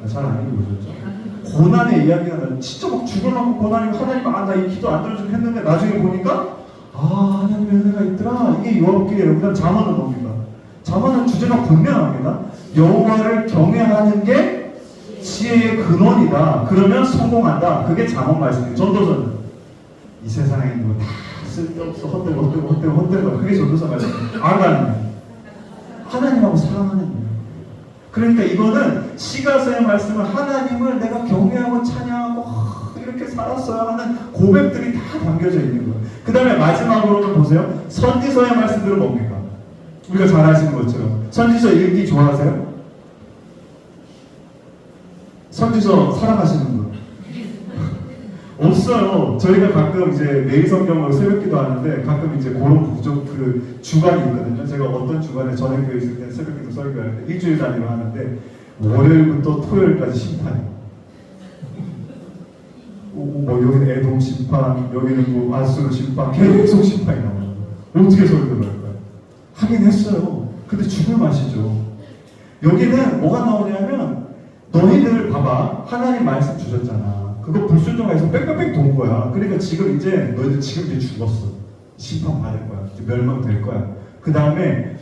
잘 안 읽어보셨죠? 고난의 이야기가 나요. 진짜 막 죽을만큼 고난이고 하나님 나 이 기도 안 들어주긴 했는데 나중에 보니까 하나님의 은혜가 있더라. 이게 욥기예요. 그다음 잠언은 뭡니까? 잠언은 주제가 분명합니다. 여호와를 경외하는 게 지혜의 근원이다. 그러면 성공한다. 그게 잠언 말씀이에요. 전도서는 이 세상에 있는 거 다 쓸데없어 헛되고 그게 전도서 말씀이에요. 아가는 하나님하고 사랑하는 거예요. 그러니까 이거는 시가서의 말씀은 하나님을 내가 경외하고 찬양하고 이렇게 살았어야 하는 고백들이 다 담겨져 있는 거예요. 그 다음에 마지막으로는 보세요. 선지서의 말씀들은 뭡니까? 우리가 잘 아시는 것처럼 선지서 읽기 좋아하세요? 선지서 사랑하시는 분? 없어요. 저희가 가끔 이제 매일 성경으로 새벽기도 하는데 가끔 이제 그런 부족 그 주간이 있거든요. 제가 어떤 주간에 전행교회 있을 때는 새벽기도 설교할 때 일주일 단위로 하는데 월요일부터 토요일까지 심판이. 뭐 여기는 애돔 심판, 여기는 뭐 아수르 심판, 계속 심판이 나와요. 어떻게 설교를 할까요? 하긴 했어요. 근데 죽을 맛이죠. 여기는 뭐가 나오냐면 너희들 봐봐. 하나님 말씀 주셨잖아. 그거 불순종해서 뺑뺑뺑 돈 거야. 그러니까 지금 이제 너희들 지금 이제 죽었어. 심판 받을 거야. 이제 멸망될 거야. 그 다음에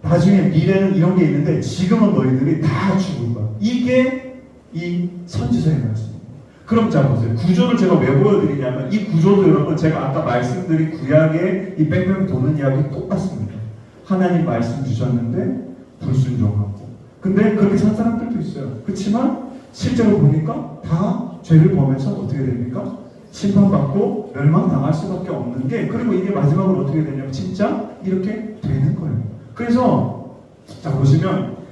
나중에 미래는 이런 게 있는데 지금은 너희들이 다 죽을 거야. 이게 이 선지서의 말씀입니다. 그럼 자 보세요. 구조를 제가 왜 보여드리냐면 이 구조도 여러분 제가 아까 말씀드린 구약의 이 뺑뺑 도는 이야기 똑같습니다. 하나님 말씀 주셨는데 불순종하고 근데 그렇게 산 사람들도 있어요. 그렇지만 실제로 보니까 다 죄를 범해서 어떻게 됩니까? 심판받고 멸망당할 수밖에 없는 게 그리고 이게 마지막으로 어떻게 되냐면 진짜 이렇게 되는 거예요. 그래서 자 보시면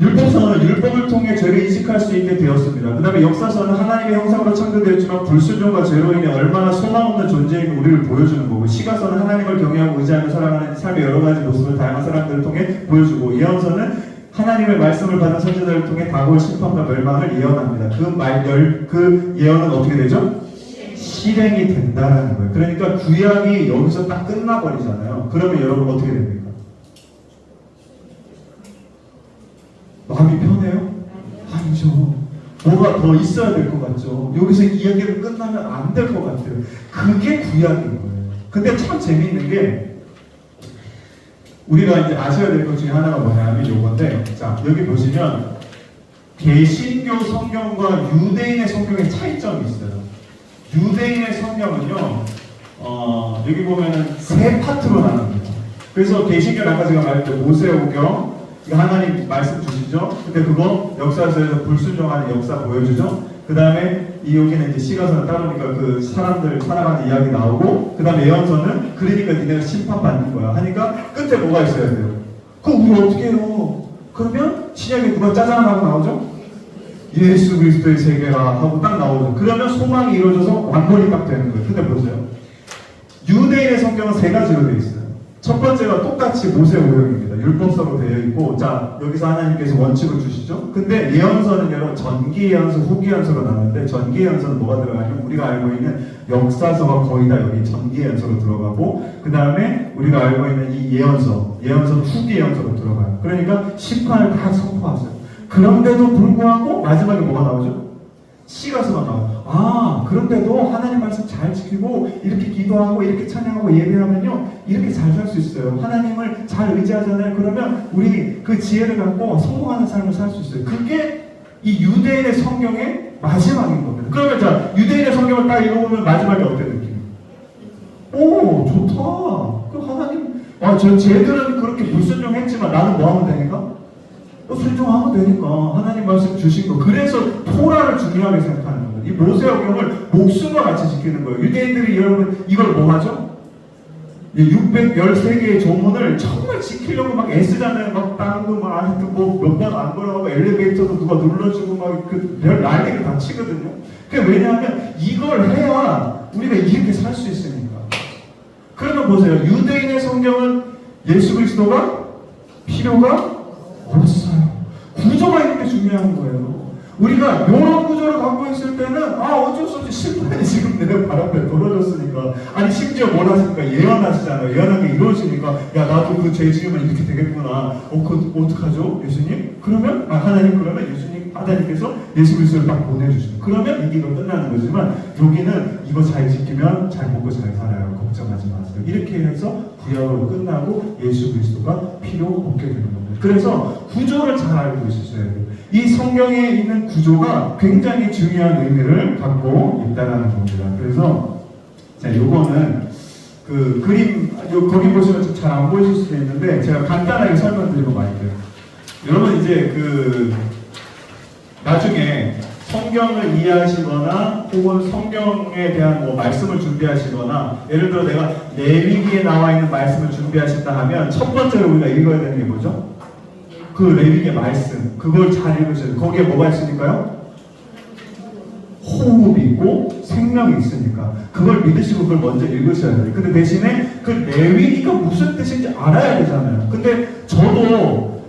율법서는 율법을 통해 죄를 인식할 수 있게 되었습니다. 그 다음에 역사서는 하나님의 형상으로 창조되었지만 불순종과 죄로 인해 얼마나 소망 없는 존재인 우리를 보여주는 거고 시가서는 하나님을 경외하고 의지하며 살아가는 삶의 여러 가지 모습을 다양한 사람들을 통해 보여주고 예언서는 하나님의 말씀을 받은 선지자를 통해 다가올 심판과 멸망을 예언합니다. 그 예언은 어떻게 되죠? 실행이 된다라는 거예요. 그러니까 구약이 여기서 딱 끝나버리잖아요. 그러면 여러분 어떻게 됩니까? 마음이 편해요? 아니죠. 뭐가 더 있어야 될 것 같죠. 여기서 이야기가 끝나면 안 될 것 같아요. 그게 구약인 거예요. 근데 참 재미있는 게 우리가 이제 아셔야 될 것 중에 하나가 뭐냐면 요건데 자 여기 보시면 개신교 성경과 유대인의 성경의 차이점이 있어요. 유대인의 성경은요 여기 보면은 세 파트로 나눕니다. 그래서 개신교는 아까 제가 말했던 모세오경 하나님 말씀 주시죠. 근데 그거 역사서에서 불순종하는 역사 보여주죠. 그 다음에 여기는 이제 시가서는 따르니까 그 사람들 살아가는 이야기 나오고 그 다음에 예언서는 그러니까 니네가 심판받는 거야 하니까 끝에 뭐가 있어야 돼요? 그럼 우리 어떻게 해요? 그러면 신약에 누가 짜잔 하고 나오죠? 예수 그리스도의 세계라 하고 딱 나오죠. 그러면 소망이 이루어져서 완전히 딱 되는 거예요. 근데 보세요. 유대인의 성경은 세 가지로 되어 있어요. 첫 번째가 똑같이 모세오경입니다. 율법서로 되어 있고, 자 여기서 하나님께서 원칙을 주시죠. 근데 예언서는 여러분 전기 예언서, 후기 예언서로 나누는데 전기 예언서는 뭐가 들어가냐면 우리가 알고 있는 역사서가 거의 다 여기 전기 예언서로 들어가고, 그 다음에 우리가 알고 있는 이 예언서는 후기 예언서로 들어가요. 그러니까 심판을 다 선포하세요. 그런데도 불구하고 마지막에 뭐가 나오죠? 시가서가 나와요. 아, 그런데도 하나님 말씀 잘 지키고 이렇게 기도하고 이렇게 찬양하고 예배하면요 이렇게 잘 살 수 있어요. 하나님을 잘 의지하잖아요. 그러면 우리 그 지혜를 갖고 성공하는 삶을 살 수 있어요. 그게 이 유대인의 성경의 마지막인 겁니다. 그러면 자, 유대인의 성경을 딱 읽어보면 마지막에 어떤 느낌? 오, 좋다. 그 하나님, 쟤들은 그렇게 불순종했지만 나는 뭐 하면 되니까? 순종하면 되니까 하나님 말씀 주신 거. 그래서 토라를 중요하게 생각하는 겁니다. 이 모세오경을 목숨과 같이 지키는 거예요. 유대인들이 여러분 이걸 뭐 하죠? 613개의 조문을 정말 지키려고 막 애쓰잖아요. 막 땅도 막 아직도 뭐 몇 번 안 걸어가고 엘리베이터도 누가 눌러주고 막 그 별 난리를 다 치거든요. 그게 왜냐하면 이걸 해야 우리가 이렇게 살 수 있으니까. 그러면 보세요. 유대인의 성경은 예수 그리스도가 필요가 없어요. 구조가 이렇게 중요한 거예요. 우리가 이런 구조를 갖고 있을 때는 어쩔 수 없이 심판이 지금 내 발 앞에 떨어졌으니까, 아니 심지어 뭘 하십니까? 예언하시잖아요. 예언한 게 이루어지니까 야 나도 그 죄 지으면 이렇게 되겠구나. 그 어떡하죠? 예수님? 그러면 하나님 그러면 예수님 하나님께서 예수 그리스도를 딱 보내주시면 그러면 이 길로 끝나는 거지만, 여기는 이거 잘 지키면 잘 먹고 잘 살아요. 걱정하지 마세요. 이렇게 해서 구약으로 끝나고 예수 그리스도가 필요 없게 되는 겁니다. 그래서 구조를 잘 알고 있으셔야 돼요. 이 성경에 있는 구조가 굉장히 중요한 의미를 갖고 있다는 겁니다. 그래서 자, 요거는 그 그림 거기 보시면 잘 안 보이실 수도 있는데 제가 간단하게 설명드리고 말게요. 여러분 이제 그 나중에 성경을 이해하시거나 혹은 성경에 대한 뭐 말씀을 준비하시거나, 예를 들어 내가 레위기에 나와 있는 말씀을 준비하신다 하면 첫 번째로 우리가 읽어야 되는 게 뭐죠? 그 레위기의 말씀, 그걸 잘 읽으셔야 돼요. 거기에 뭐가 있으니까요? 호흡이 있고 생명이 있으니까 그걸 믿으시고 그걸 먼저 읽으셔야 돼요. 근데 대신에 그 레위기가 무슨 뜻인지 알아야 되잖아요. 근데 저도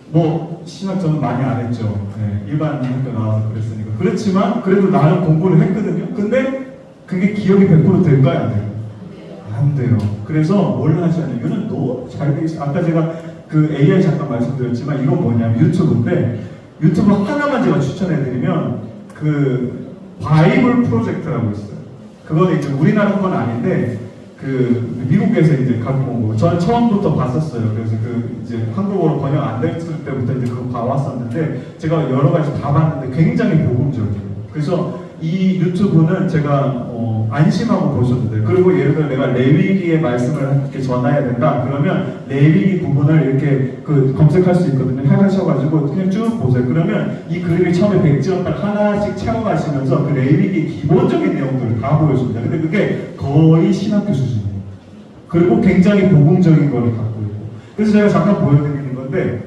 뭐 신학 저는 많이 안 했죠. 네, 일반 학교 나와서 그랬으니까. 그렇지만 그래도 나는 공부를 했거든요. 근데 그게 기억이 100% 될까요? 안 돼요? 안 돼요. 그래서 뭘 하시냐면 이거는 너무 잘 돼 있어요. 아까 제가 그 AI 잠깐 말씀드렸지만 이건 뭐냐면 유튜브인데, 유튜브 하나만 제가 추천해드리면 그 바이블 프로젝트라고 있어요. 그거는 이제 우리나라 건 아닌데 그 미국에서 이제 갖고 온 거. 저는 처음부터 봤었어요. 그래서 그 이제 한국어로 번역 안 됐을 때부터 이제 그거 봐왔었는데 제가 여러 가지 다 봤는데 굉장히 복음적이에요. 그래서 이 유튜브는 제가 안심하고 보셔도 돼요. 그리고 예를 들어 내가 레위기의 말씀을 이렇게 전해야 된다 그러면 레위기 부분을 이렇게 그 검색할 수 있거든요. 해가셔가지고 그냥 쭉 보세요. 그러면 이 그림이 처음에 백지원 딱 하나씩 채워가시면서 그 레위기 기본적인 내용들을 다 보여줍니다. 근데 그게 거의 신학교 수준이에요. 그리고 굉장히 복음적인 거를 갖고 있고. 그래서 제가 잠깐 보여드리는 건데,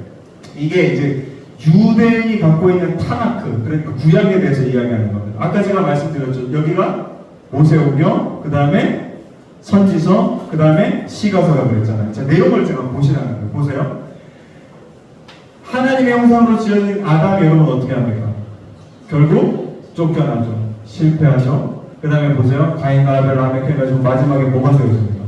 이게 이제 유대인이 갖고 있는 타나크, 그러니까 구약에 대해서 이야기하는 겁니다. 아까 제가 말씀드렸죠. 여기가 모세오경, 그 다음에 선지서, 그 다음에 시가서라고 그랬잖아요. 자, 내용을 제가 보시라는 거예요. 보세요. 하나님의 형상으로 지어진 아담이 여러분 어떻게 합니까? 결국 쫓겨나죠. 실패하죠. 그 다음에 보세요. 가인과 아벨 라멕 해가지고 마지막에 뭐가 세워집니까?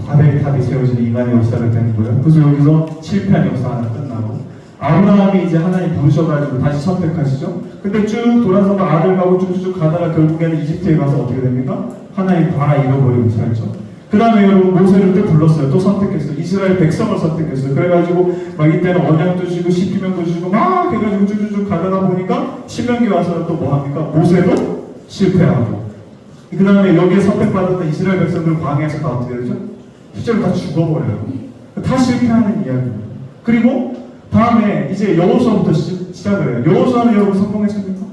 바벨탑이 세워진 인간의 역사를 되는 거예요. 그래서 여기서 실패한 역사 하나 끝나고, 아브라함이 이제 하나님 부르셔가지고 다시 선택하시죠. 근데 쭉 돌아서 아들 가고 쭉쭉 가다가 결국에는 이집트에 가서 어떻게 됩니까? 하나님 다 잃어버리고 살죠. 그 다음에 여러분 모세를 또 불렀어요. 또 선택했어요. 이스라엘 백성을 선택했어요. 그래가지고 막 이때는 언약도 주시고 십계명도 주시고 막 해가지고 쭉쭉 가다가 보니까 신명기 와서는 또 뭐 합니까? 모세도 실패하고, 그 다음에 여기에 선택받았던 이스라엘 백성들 광야에서 다 어떻게 되죠? 실제로 다 죽어버려요. 다 실패하는 이야기입니다. 그리고 다음에 이제 여호수아부터 시작을 해요. 여호수아는 여러분 성공했습니까?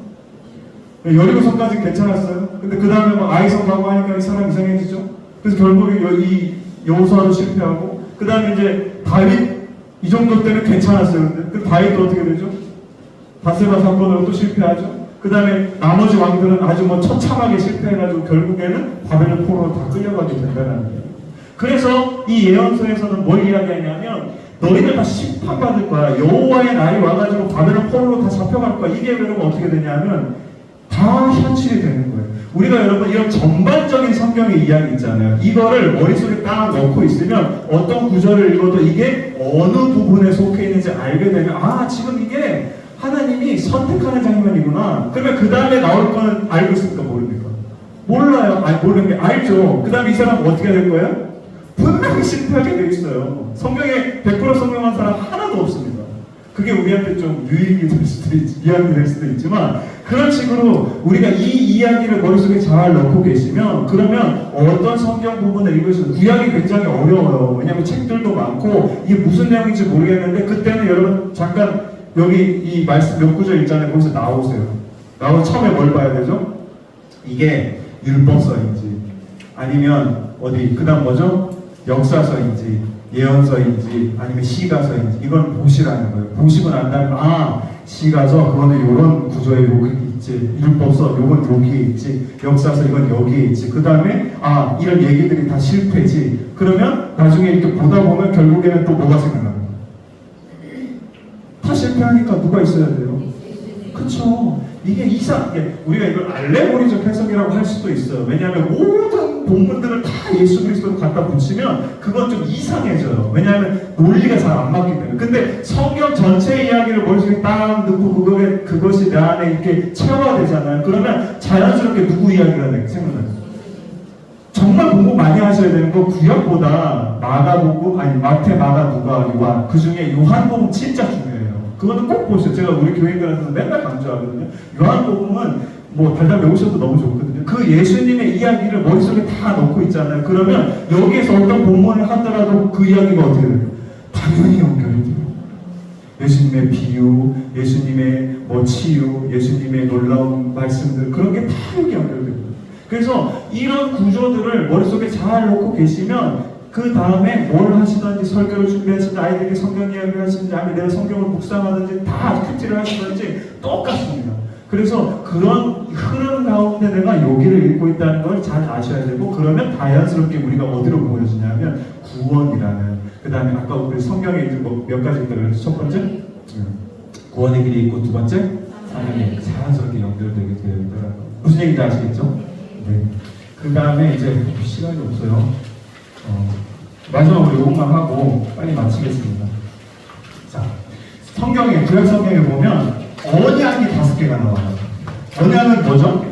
여리고성까지 괜찮았어요. 근데 그 다음에 막 아이성 가고 하니까 이 사람 이상해지죠. 그래서 결국에 이 여호수아도 실패하고, 그 다음에 이제 다윗 이 정도 때는 괜찮았어요. 근데 그 다윗도 어떻게 되죠? 바세바 사건으로 또 실패하죠. 그 다음에 나머지 왕들은 아주 뭐 처참하게 실패해가지고 결국에는 바벨론 포로로 다 끌려가게 된다는 거예요. 그래서 이 예언서에서는 뭘 이야기하냐면 너희들 다 심판받을 거야. 여호와의 날이 와가지고 바벨론 포로로 다 잡혀갈 거야. 이게 여러분 어떻게 되냐면 다 현실이 되는 거예요. 우리가 여러분 이런 전반적인 성경의 이야기 있잖아요. 이거를 머릿속에 딱 넣고 있으면 어떤 구절을 읽어도 이게 어느 부분에 속해 있는지 알게 되면 아 지금 이게 하나님이 선택하는 장면이구나. 그러면 그 다음에 나올 거는 알고 있습니까? 모릅니까? 몰라요. 아니 모르는 게 알죠. 그 다음에 이 사람 어떻게 될 거예요? 분명히 실패하게 돼 있어요. 성경에 100% 성경한 사람 하나도 없습니다. 그게 우리한테 좀 유익이 될 수도 이야기 될 수도 있지만 그런 식으로 우리가 이 이야기를 머릿속에 잘 넣고 계시면 그러면 어떤 성경 부분을 읽으셔도 구약이 굉장히 어려워요. 왜냐하면 책들도 많고 이게 무슨 내용인지 모르겠는데 그때는 여러분 잠깐 여기 이 말씀 몇 구절 있잖아요. 거기서 나오세요. 나오면 처음에 뭘 봐야 되죠? 이게 율법서인지 아니면 어디 그 다음 뭐죠? 역사서인지 예언서인지 아니면 시가서인지 이건 보시라는 거예요. 보시고 난 다음에 아 시가서 그거는 이런 구조에 여기 있지, 율법서 이건 여기에 있지, 역사서 이건 여기에 있지, 그 다음에 아 이런 얘기들이 다 실패지. 그러면 나중에 이렇게 보다 보면 결국에는 또 뭐가 생각나요? 다 실패하니까 누가 있어야 돼요? 그쵸? 이게 이상하게 우리가 이걸 알레고리적 해석이라고 할 수도 있어요. 왜냐하면 모든 본문들을 다 예수 그리스도로 갖다 붙이면 그건 좀 이상해져요. 왜냐하면 논리가 잘 안 맞기 때문에. 근데 성경 전체 이야기를 머릿속에 딱 넣고 그것이 내 안에 이렇게 체화되잖아요. 그러면 자연스럽게 누구 이야기가 생각나요? 정말 공부 많이 하셔야 되는 거 구약보다 마가복음 아니 마태, 마가, 누가, 요한 그 중에 요한복음 진짜 중요해요. 그거는 꼭 보세요. 제가 우리 교인들한테 맨날 강조하거든요. 요한복음은 뭐 달달 외우셔도 너무 좋거든요. 그 예수님의 이야기를 머릿속에 다 넣고 있잖아요. 그러면 여기에서 어떤 본문을 하더라도 그 이야기가 어떻게 돼요? 당연히 연결이 돼요. 예수님의 비유, 예수님의 뭐 치유, 예수님의 놀라운 말씀들 그런 게 다 여기 연결돼요. 그래서 이런 구조들을 머릿속에 잘 놓고 계시면 그 다음에 뭘 하시든지 설교를 준비하시든지 아이들에게 성경 이야기를 하시든지 아니면 내가 성경을 묵상하든지 다 큐티를 하시든지 똑같습니다. 그래서 그런 흐름 가운데 내가 여기를 읽고 있다는 걸 잘 아셔야 되고 그러면 자연스럽게 우리가 어디로 보여지냐면 구원이라는 그 다음에 아까 우리 성경에 이제 몇 가지 있다고 첫 번째 구원의 길이 있고 두 번째 하나님 자연스럽게 연결되게 되어 있더라고요. 무슨 얘기인지 아시겠죠? 네. 그 다음에 이제 시간이 없어요. 마지막으로 이것만 하고 빨리 마치겠습니다. 자, 성경에 구약 성경에 보면 언약이 5개가 나와요. 언약은 뭐죠?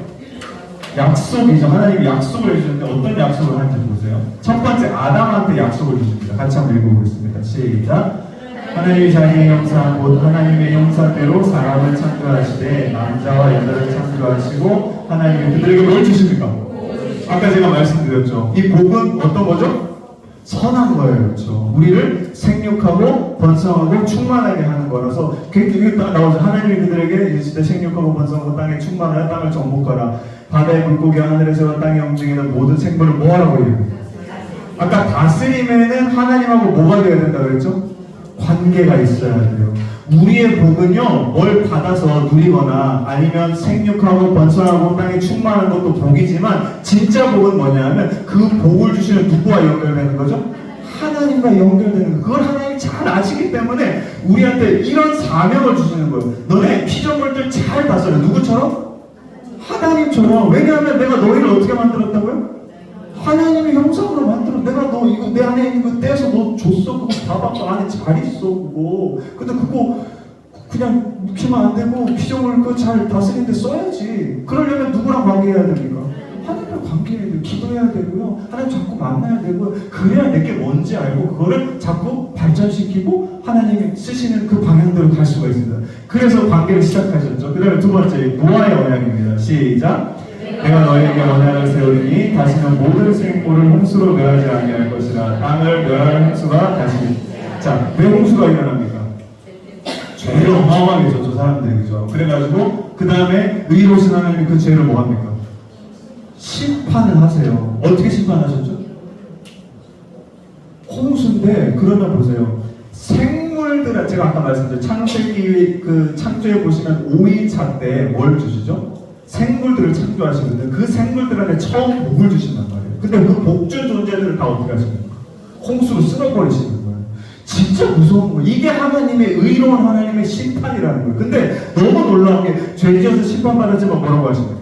약속이죠. 하나님이 약속을 해주는데 어떤 약속을 하는지 보세요. 첫 번째 아담한테 약속을 주십니다. 같이 한번 읽어보겠습니다. 시작. 하나님이 자기의 형상 곧 하나님의 형상대로 사람을 창조하시되 남자와 여자를 창조하시고 하나님이 그들에게 뭘 주십니까? 아까 제가 말씀드렸죠. 이 복은 어떤 거죠? 선한 거예요. 그렇죠. 우리를 생육하고 번성하고 충만하게 하는 거라서 이게 딱 나오죠. 하나님이 그들에게 이르시되 생육하고 번성하고 땅에 충만하여 땅을 정복하라. 바다의 물고기와 하늘에서와 땅에 움직이는 모든 생물을 뭐 하라고 해요? 아까 다스림에는 하나님하고 뭐가 되어야 된다고 그랬죠? 관계가 있어야 돼요. 우리의 복은요, 뭘 받아서 누리거나 아니면 생육하고 번성하고 땅에 충만한 것도 복이지만 진짜 복은 뭐냐면 그 복을 주시는 누구와 연결되는 거죠? 하나님과 연결되는 거. 그걸 하나님이 잘 아시기 때문에 우리한테 이런 사명을 주시는 거예요. 너네 피조물들 잘 다스려. 누구처럼? 하나님처럼. 왜냐하면 내가 너희를 어떻게 만들었다고요? 하나님의 형상으로 만들어. 내가 너 이거 내 안에 있는 거 떼서 너 줬어. 그거 다 받고 안에 잘 있어. 그거. 근데 그거 그냥 묵히면 안 되고 피조물 그거 잘 다스리는데 써야지. 그러려면 누구랑 관계해야 됩니까? 하나님과 관계해야 돼요. 기도해야 되고요. 하나님 자꾸 만나야 되고요. 그래야 내게 뭔지 알고 그거를 자꾸 발전시키고 하나님이 쓰시는 그 방향대로 갈 수가 있습니다. 그래서 관계를 시작하셨죠. 그 다음에 두 번째 노아의 언약입니다. 시작. 내가 너희에게 언약을 세우리니 다시는 모든 생물을 홍수로 멸하지 아니할 것이라. 땅을 멸하는 홍수가 다시. 자, 왜 홍수가 일어납니까? 죄를 어마어마하게 졌죠, 사람들이. 그죠? 그래가지고 그 다음에 의로우신 하나님이 그 죄를 뭐 합니까? 심판을 하세요. 어떻게 심판하셨죠? 홍수인데 그러면 보세요. 생물들, 제가 아까 말씀드린 창세기 그 창조에 보시면 5일차 때 뭘 주시죠? 생물들을 창조하시는데 그 생물들한테 처음 복을 주신단 말이에요. 근데 그 복주 존재들을 다 어떻게 하십니까? 홍수로 쓸어버리시는 거예요. 진짜 무서운 거예요. 이게 하나님의 의로운 하나님의 심판이라는 거예요. 근데 너무 놀라운 게 죄 지어서 심판받았지만 뭐라고 하십니까?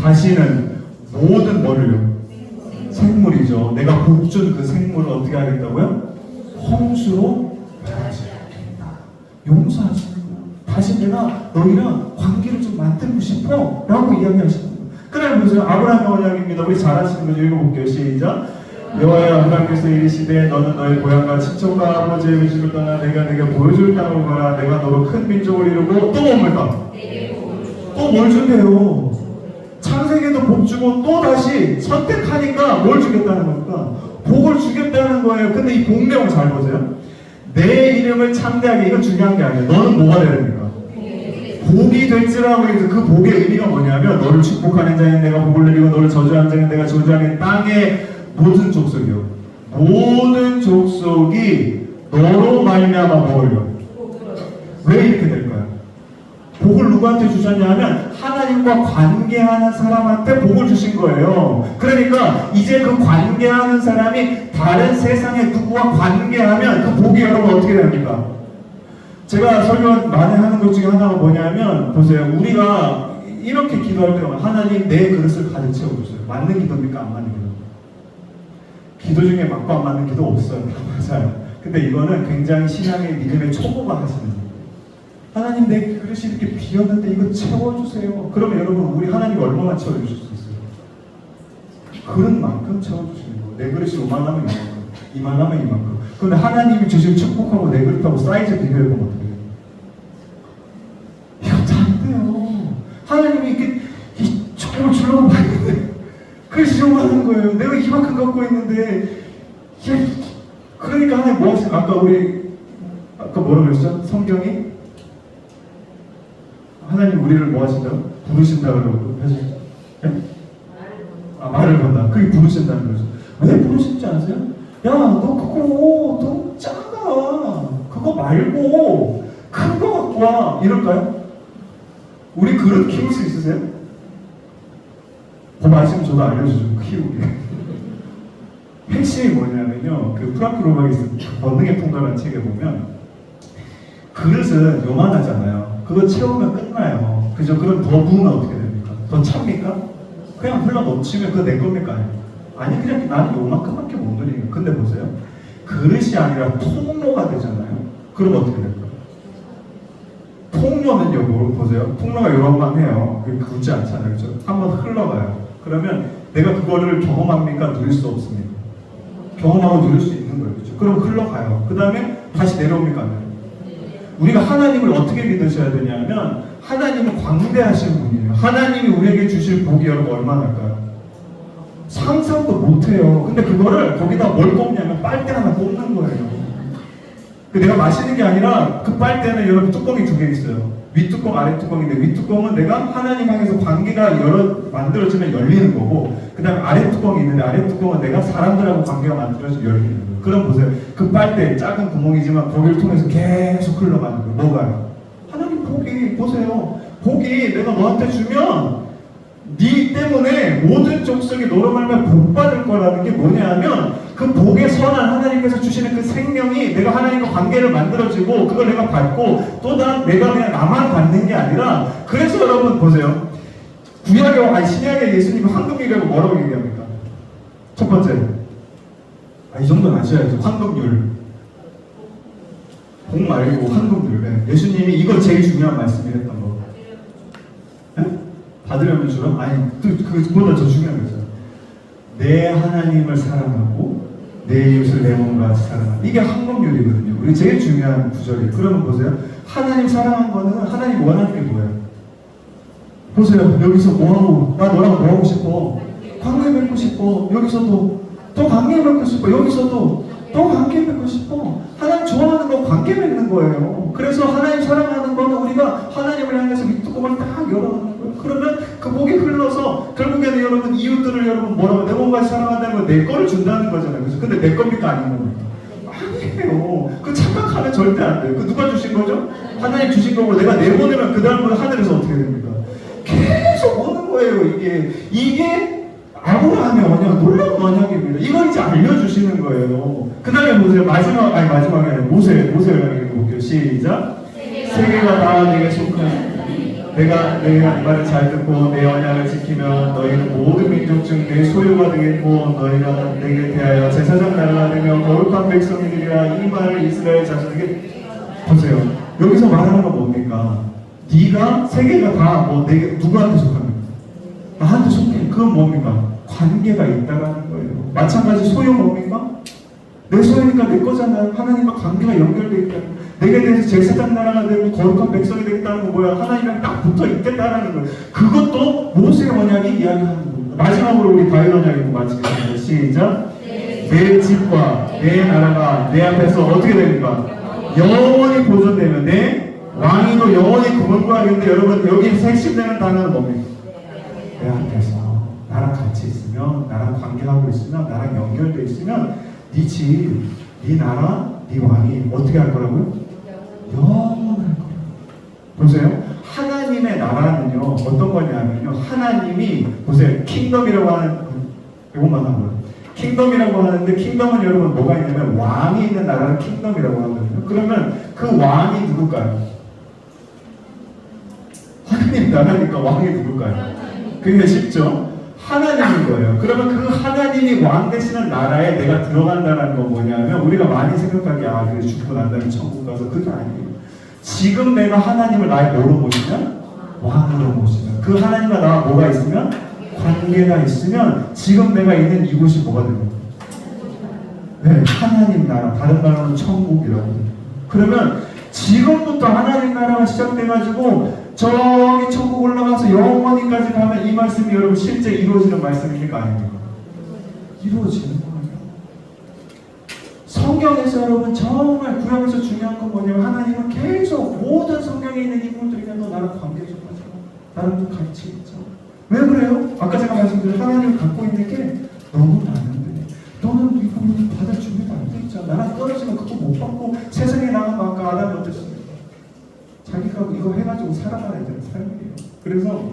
다시는 모든 뭐를요? 생물이죠. 내가 복 준 그 생물을 어떻게 하겠다고요? 홍수로 변하지 않겠다. 용서하시는 거예요. 다시 내가 너희랑 관계를 좀 만들고 싶어 라고 이야기하시는 거예요. 그래 보세요. 아브라함의 언약입니다. 우리 잘 아시는 거 읽어볼게요. 시작. 여호와여 하나님께서 이르시되 너는 너의 고향과 친척과 아버지의 집을 떠나 내가 네게 보여줄 땅으로 가라. 내가 너로 큰 민족을 이루고 또 뭡니까? 또 뭘 준대요? 창세기도 복 주고 또 다시 선택하니까 뭘 주겠다는 겁니까? 복을 주겠다는 거예요. 근데 이 복명을 잘 보세요. 내 이름을 창대하게, 이건 중요한 게 아니에요. 너는 뭐가 되야 됩니까? 복이 될지라고 해서 그 복의 의미가 뭐냐면 너를 축복하는 자는 내가 복을 내리고 너를 저주하는 자는 내가 저주하는 땅의 모든 족속이요. 모든 족속이 너로 말미암아 뭐예요? 왜 이렇게 될까요? 복을 누구한테 주셨냐 하면 하나님과 관계하는 사람한테 복을 주신 거예요. 그러니까 이제 그 관계하는 사람이 다른 세상의 누구와 관계하면 그 복이 여러분 어떻게 됩니까? 제가 설교 많이 하는 것 중에 하나가 뭐냐면 보세요. 우리가 이렇게 기도할 때 하나님 내 그릇을 가득 채워주세요. 맞는 기도입니까? 안 맞는 기도? 기도 중에 맞고 안 맞는 기도 없어요. 다 맞아요. 근데 이거는 굉장히 신앙의 믿음의 초보가 하시는 거예요. 하나님 내 그릇이 이렇게 비었는데 이거 채워주세요. 그러면 여러분 우리 하나님 얼마나 채워주실 수 있어요? 그릇만큼 채워주시는 거예요. 내 그릇이 요만하면 요만큼, 이만하면 이만큼. 근데 하나님이 주신 축복하고 내 그릇하고 사이즈 비교해보면 어떻게 돼요? 이거 다 안 돼요. 하나님이 이렇게 이 축복을 주려고 봤는데 그릇이 요만한 거예요. 내가 이만큼 갖고 있는데 그러니까 하나님 뭐 하세요? 아까 뭐라고 그랬죠? 성경이 하나님 우리를 뭐 하신다고? 부르신다 그러고 하시죠? 네? 말을 건다. 그게 부르신다는 거죠. 왜 부르신지 아세요? 야, 너 그거 너무 작아. 그거 말고 큰 거 갖고 와. 이럴까요? 우리 그릇 키울 수 있으세요? 그 말씀 저도 알려주죠. 키우게. 핵심이 뭐냐면요. 그 프랑크 로마기스 번능의 통달이라는 책에 보면 그릇은 요만하잖아요. 그거 채우면 끝나요. 그죠? 그럼 더 부으면 어떻게 됩니까? 더 찹니까? 그냥 흘러 넘치면 그거 내 겁니까? 아니 그냥 나는 요만큼밖에 못 누리니까. 근데 보세요. 그릇이 아니라 통로가 되잖아요. 그럼 어떻게 될까요? 통로는요, 뭐 보세요. 통로가 요런만 해요. 그게 굳지 않잖아요. 그죠? 한번 흘러가요. 그러면 내가 그거를 경험합니까? 누릴 수 없습니까? 경험하고 누릴 수 있는 거예요. 그죠? 그럼 흘러가요. 그 다음에 다시 내려옵니까? 안 내려옵니까? 우리가 하나님을 어떻게 믿으셔야 되냐면 하나님은 광대하신 분이에요. 하나님이 우리에게 주실 복이 여러분 얼마나 할까요? 상상도 못해요. 근데 그거를 거기다 뭘 꼽냐면 빨대 하나 꼽는 거예요. 내가 마시는 게 아니라 그 빨대는 여러분 뚜껑이 두 개 있어요. 윗뚜껑 아랫뚜껑인데 윗뚜껑은 내가 하나님 향해서 관계가 만들어지면 열리는 거고 그 다음에 아랫뚜껑이 있는데 아랫뚜껑은 내가 사람들하고 관계가 만들어지면 열리는 거예요. 그럼 보세요. 그 빨대 작은 구멍이지만 거기를 통해서 계속 흘러가는 거예요. 뭐가요? 하나님 복이 보세요. 복이 내가 너한테 주면 네 때문에 모든 족속이 너로 말미암아 복 받을 거라는 게 뭐냐면 그 복의 선한 하나님께서 주시는 그 생명이 내가 하나님과 관계를 만들어지고 그걸 내가 받고 또 내가 그냥 나만 받는 게 아니라 그래서 여러분 보세요. 구약의 신약의 예수님은 황금률이라고 뭐라고 얘기합니까? 첫 번째 이 정도는 아셔야죠. 황금률 복 말고 황금률. 네. 예수님이 이거 제일 중요한 말씀이랬던 거. 네? 받으려면 주라? 아니 그보다 더 중요한 거죠. 내 하나님을 사랑하고 내 이웃을 내 몸과 같이 사랑하는 이게 황금률이거든요. 우리 제일 중요한 구절이에요. 그러면 보세요. 하나님 사랑한 거는 하나님 원하는 게 뭐예요? 보세요. 여기서 뭐하고 나 너랑 뭐하고 싶어? 관계 맺고 싶어. 여기서도 또 관계 맺고 싶어. 여기서도 또 관계 맺고 싶어. 하나님 좋아하는 건 관계 맺는 거예요. 그래서 하나님 사랑하는 거는 우리가 하나님을 향해서 윗뚜껑을 딱 열어놓는 거예요. 그러면 그 복이 흘러서 결국에는 여러분 이웃들을 여러분 뭐라고 내 몸까지 사랑한다는 건 내 거를 준다는 거잖아요. 그래서 근데 내 겁니까 아닌 겁니까? 아니에요. 그 착각하면 절대 안 돼요. 그 누가 주신 거죠? 하나님 주신 거고 내가 내보내면 그 다음으로 하늘에서 어떻게 됩니까? 계속 오는 거예요. 이게 아브라함의 언약, 놀라운 언약입니다. 이걸 이제 알려주시는 거예요. 그 다음에 보세요. 마지막에 아니라 모세를 읽어볼게요. 시작. 세계가 다 내게 속한 내가 이 말을 잘 듣고 내 언약을 지키면 너희는 모든 민족 중 내 소유가 되겠고 너희가 내게 대하여 제사장 나라가 되며 거룩한 백성이 되리라. 이 말을 이스라엘 자손에게 보세요. 여기서 말하는 건 뭡니까? 네가 세계가 다 내게 누구한테 속합니까? 나한테 속해. 그건 뭡니까? 관계가 있다라는 거예요. 마찬가지 소유 뭡니까? 내 소유니까 내 거잖아요. 하나님과 관계가 연결되어 있다. 내게 대해서 제사장 나라가 되고 거룩한 백성이 되겠다는 건 뭐야? 하나님이랑 딱 붙어 있겠다라는 거예요. 그것도 모세의 언약이 이야기하는 겁니다. 마지막으로 우리 다윗 언약 읽고 마치겠습니다. 시작. 내 집과 내 나라가 내 앞에서 어떻게 됩니까? 영원히 보존되면 내 왕위도 영원히 그분과하겠는데 여러분 여기 핵심되는 단어는 뭡니까? 내 앞에서 나랑 같이 있으면 나랑 관계하고 있으면 나랑 연결되어 있으면 네 집, 네 나라, 네 왕이 어떻게 할 거라고요? 영원할 거라고. 보세요. 하나님의 나라는요 어떤 거냐면요 하나님이 보세요 킹덤이라고 하는 이것만 하고요. 킹덤이라고 하는데 킹덤은 여러분 뭐가 있냐면 왕이 있는 나라는 킹덤이라고 하거든요. 그러면 그 왕이 누굴까요? 하나님 나라니까 왕이 누굴까요? 그게 쉽죠? 하나님인 거예요. 그러면 그 하나님이 왕 되시는 나라에 내가 들어간다는 건 뭐냐면 우리가 많이 생각하기에 그래 죽고 난 다음에 천국 가서 그게 아니에요. 지금 내가 하나님을 나의 뭐로 모시면? 왕으로 모시면 그 하나님과 나와 뭐가 있으면? 관계가 있으면 지금 내가 있는 이곳이 뭐가 됩니까? 네, 하나님 나라, 다른 말로는 천국이라고 해요. 그러면 지금부터 하나님 나라가 시작돼가지고 저기 천국 올라가서 영원히까지 가면 이 말씀이 여러분 실제 이루어지는 말씀입니까? 아닙니까? 이루어지는 거예요. 성경에서 여러분 정말 구약에서 중요한 건 뭐냐면 하나님은 계속 모든 성경에 있는 인물들이 너 나랑 관계 좀 하자. 나랑 좀 같이 있자. 왜 그래요? 아까 제가 말씀드린 하나님을 갖고 있는 게 너무 많은데 너는 이거 받을 준비가 안 돼 있잖아. 나랑 떨어지면 그거 못 받고 세상에 나가면 아까 아담이 어땠습니까? 자기가 이거 해가지고 살아가야 되는 삶이에요. 그래서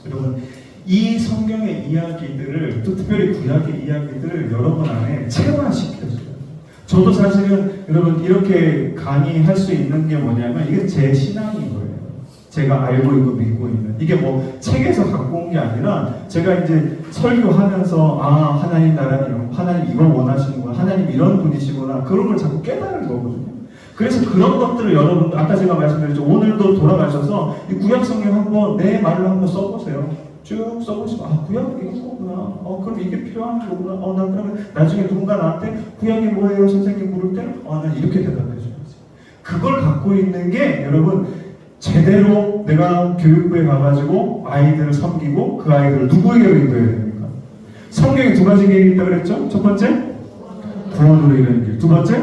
여러분 이 성경의 이야기들을 또 특별히 구약의 이야기들을 여러분 안에 체화시켜줘요. 저도 사실은 여러분 이렇게 강의할 수 있는 게 뭐냐면 이게 제 신앙인 거예요. 제가 알고 있고 믿고 있는 이게 뭐 책에서 갖고 온 게 아니라 제가 이제 설교하면서 하나님 나라는 하나님 이걸 원하시는구나 하나님 이런 분이시구나 그런 걸 자꾸 깨달은 거거든요. 그래서 그런 것들을 여러분 아까 제가 말씀드렸죠. 오늘도 돌아가셔서 이 구약 성경 한번 내 말로 한번 써보세요. 쭉 써보시고 구약 이거구나. 그럼 이게 필요한 거구나. 나 그러면 나중에 누군가 나한테 구약이 뭐예요 선생님 물을 때 난 이렇게 대답해 줘야지. 그걸 갖고 있는 게 여러분 제대로 내가 교육부에 가가지고 아이들을 섬기고 그 아이들을 누구에게 인도해야 됩니까? 성경에 두 가지 길이 있다고 그랬죠? 첫 번째 구원으로 이르는 길, 두 번째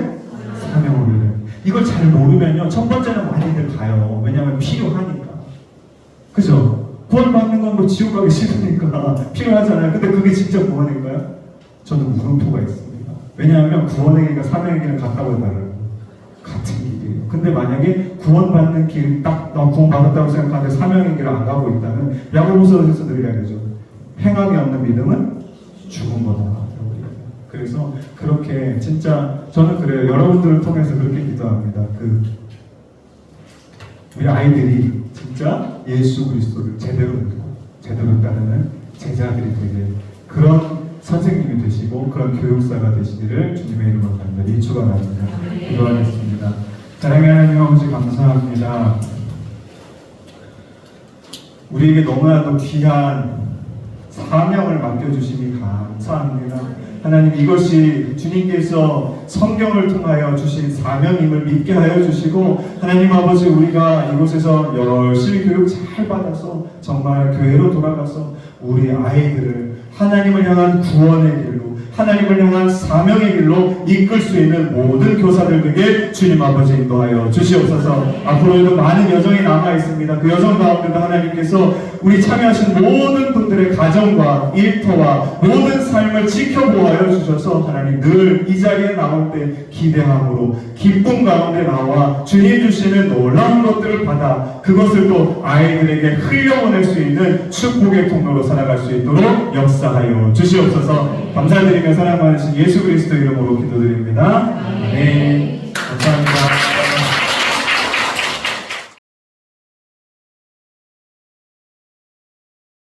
사명으로 이르는 길. 이걸 잘 모르면요 첫 번째는 많이들 가요. 왜냐하면 필요하니까. 그죠? 구원받는 건 뭐 지옥 가기 싫으니까 필요하잖아요. 근데 그게 진짜 구원일까요? 저는 물음표가 있습니다. 왜냐하면 구원의 길과 사명의 길은 같다고 다르고 같은 길이에요. 근데 만약에 구원받는 길 딱 구원받았다고 생각하는데 사명의 길을 안 가고 있다면 야고보서에서 늘 이야기하죠. 행함이 없는 믿음은 죽은 거다. 그래서 그렇게 진짜 저는 그래요. 여러분들을 통해서 그렇게 기도합니다. 우리 아이들이 진짜 예수 그리스도를 제대로 믿고 제대로 따르는 제자들이 되게 그런 선생님이 되시고 그런 교육사가 되시기를 주님의 이름으로 간절히 축원합니다. 기도하겠습니다. 사랑하는 하나님 아버지 감사합니다. 우리에게 너무나도 귀한 사명을 맡겨주시니 감사합니다. 하나님 이것이 주님께서 성경을 통하여 주신 사명임을 믿게 하여 주시고 하나님 아버지 우리가 이곳에서 열심히 교육 잘 받아서 정말 교회로 돌아가서 우리 아이들을 하나님을 향한 구원의 길로 하나님을 향한 사명의 길로 이끌 수 있는 모든 교사들에게 주님 아버지 인도하여 주시옵소서. 앞으로도 많은 여정이 남아 있습니다. 그 여정 가운데도 하나님께서 우리 참여하신 모든 분들의 가정과 일터와 모든 삶을 지켜보아여 주셔서 하나님 늘 이 자리에 나올 때 기대함으로 기쁨 가운데 나와 주님 주시는 놀라운 것들을 받아 그것을 또 아이들에게 흘려보낼 수 있는 축복의 통로로 살아갈 수 있도록 역사하여 주시옵소서. 감사드리며 하나님의 사랑 받으신 예수 그리스도 이름으로 기도드립니다. 아멘.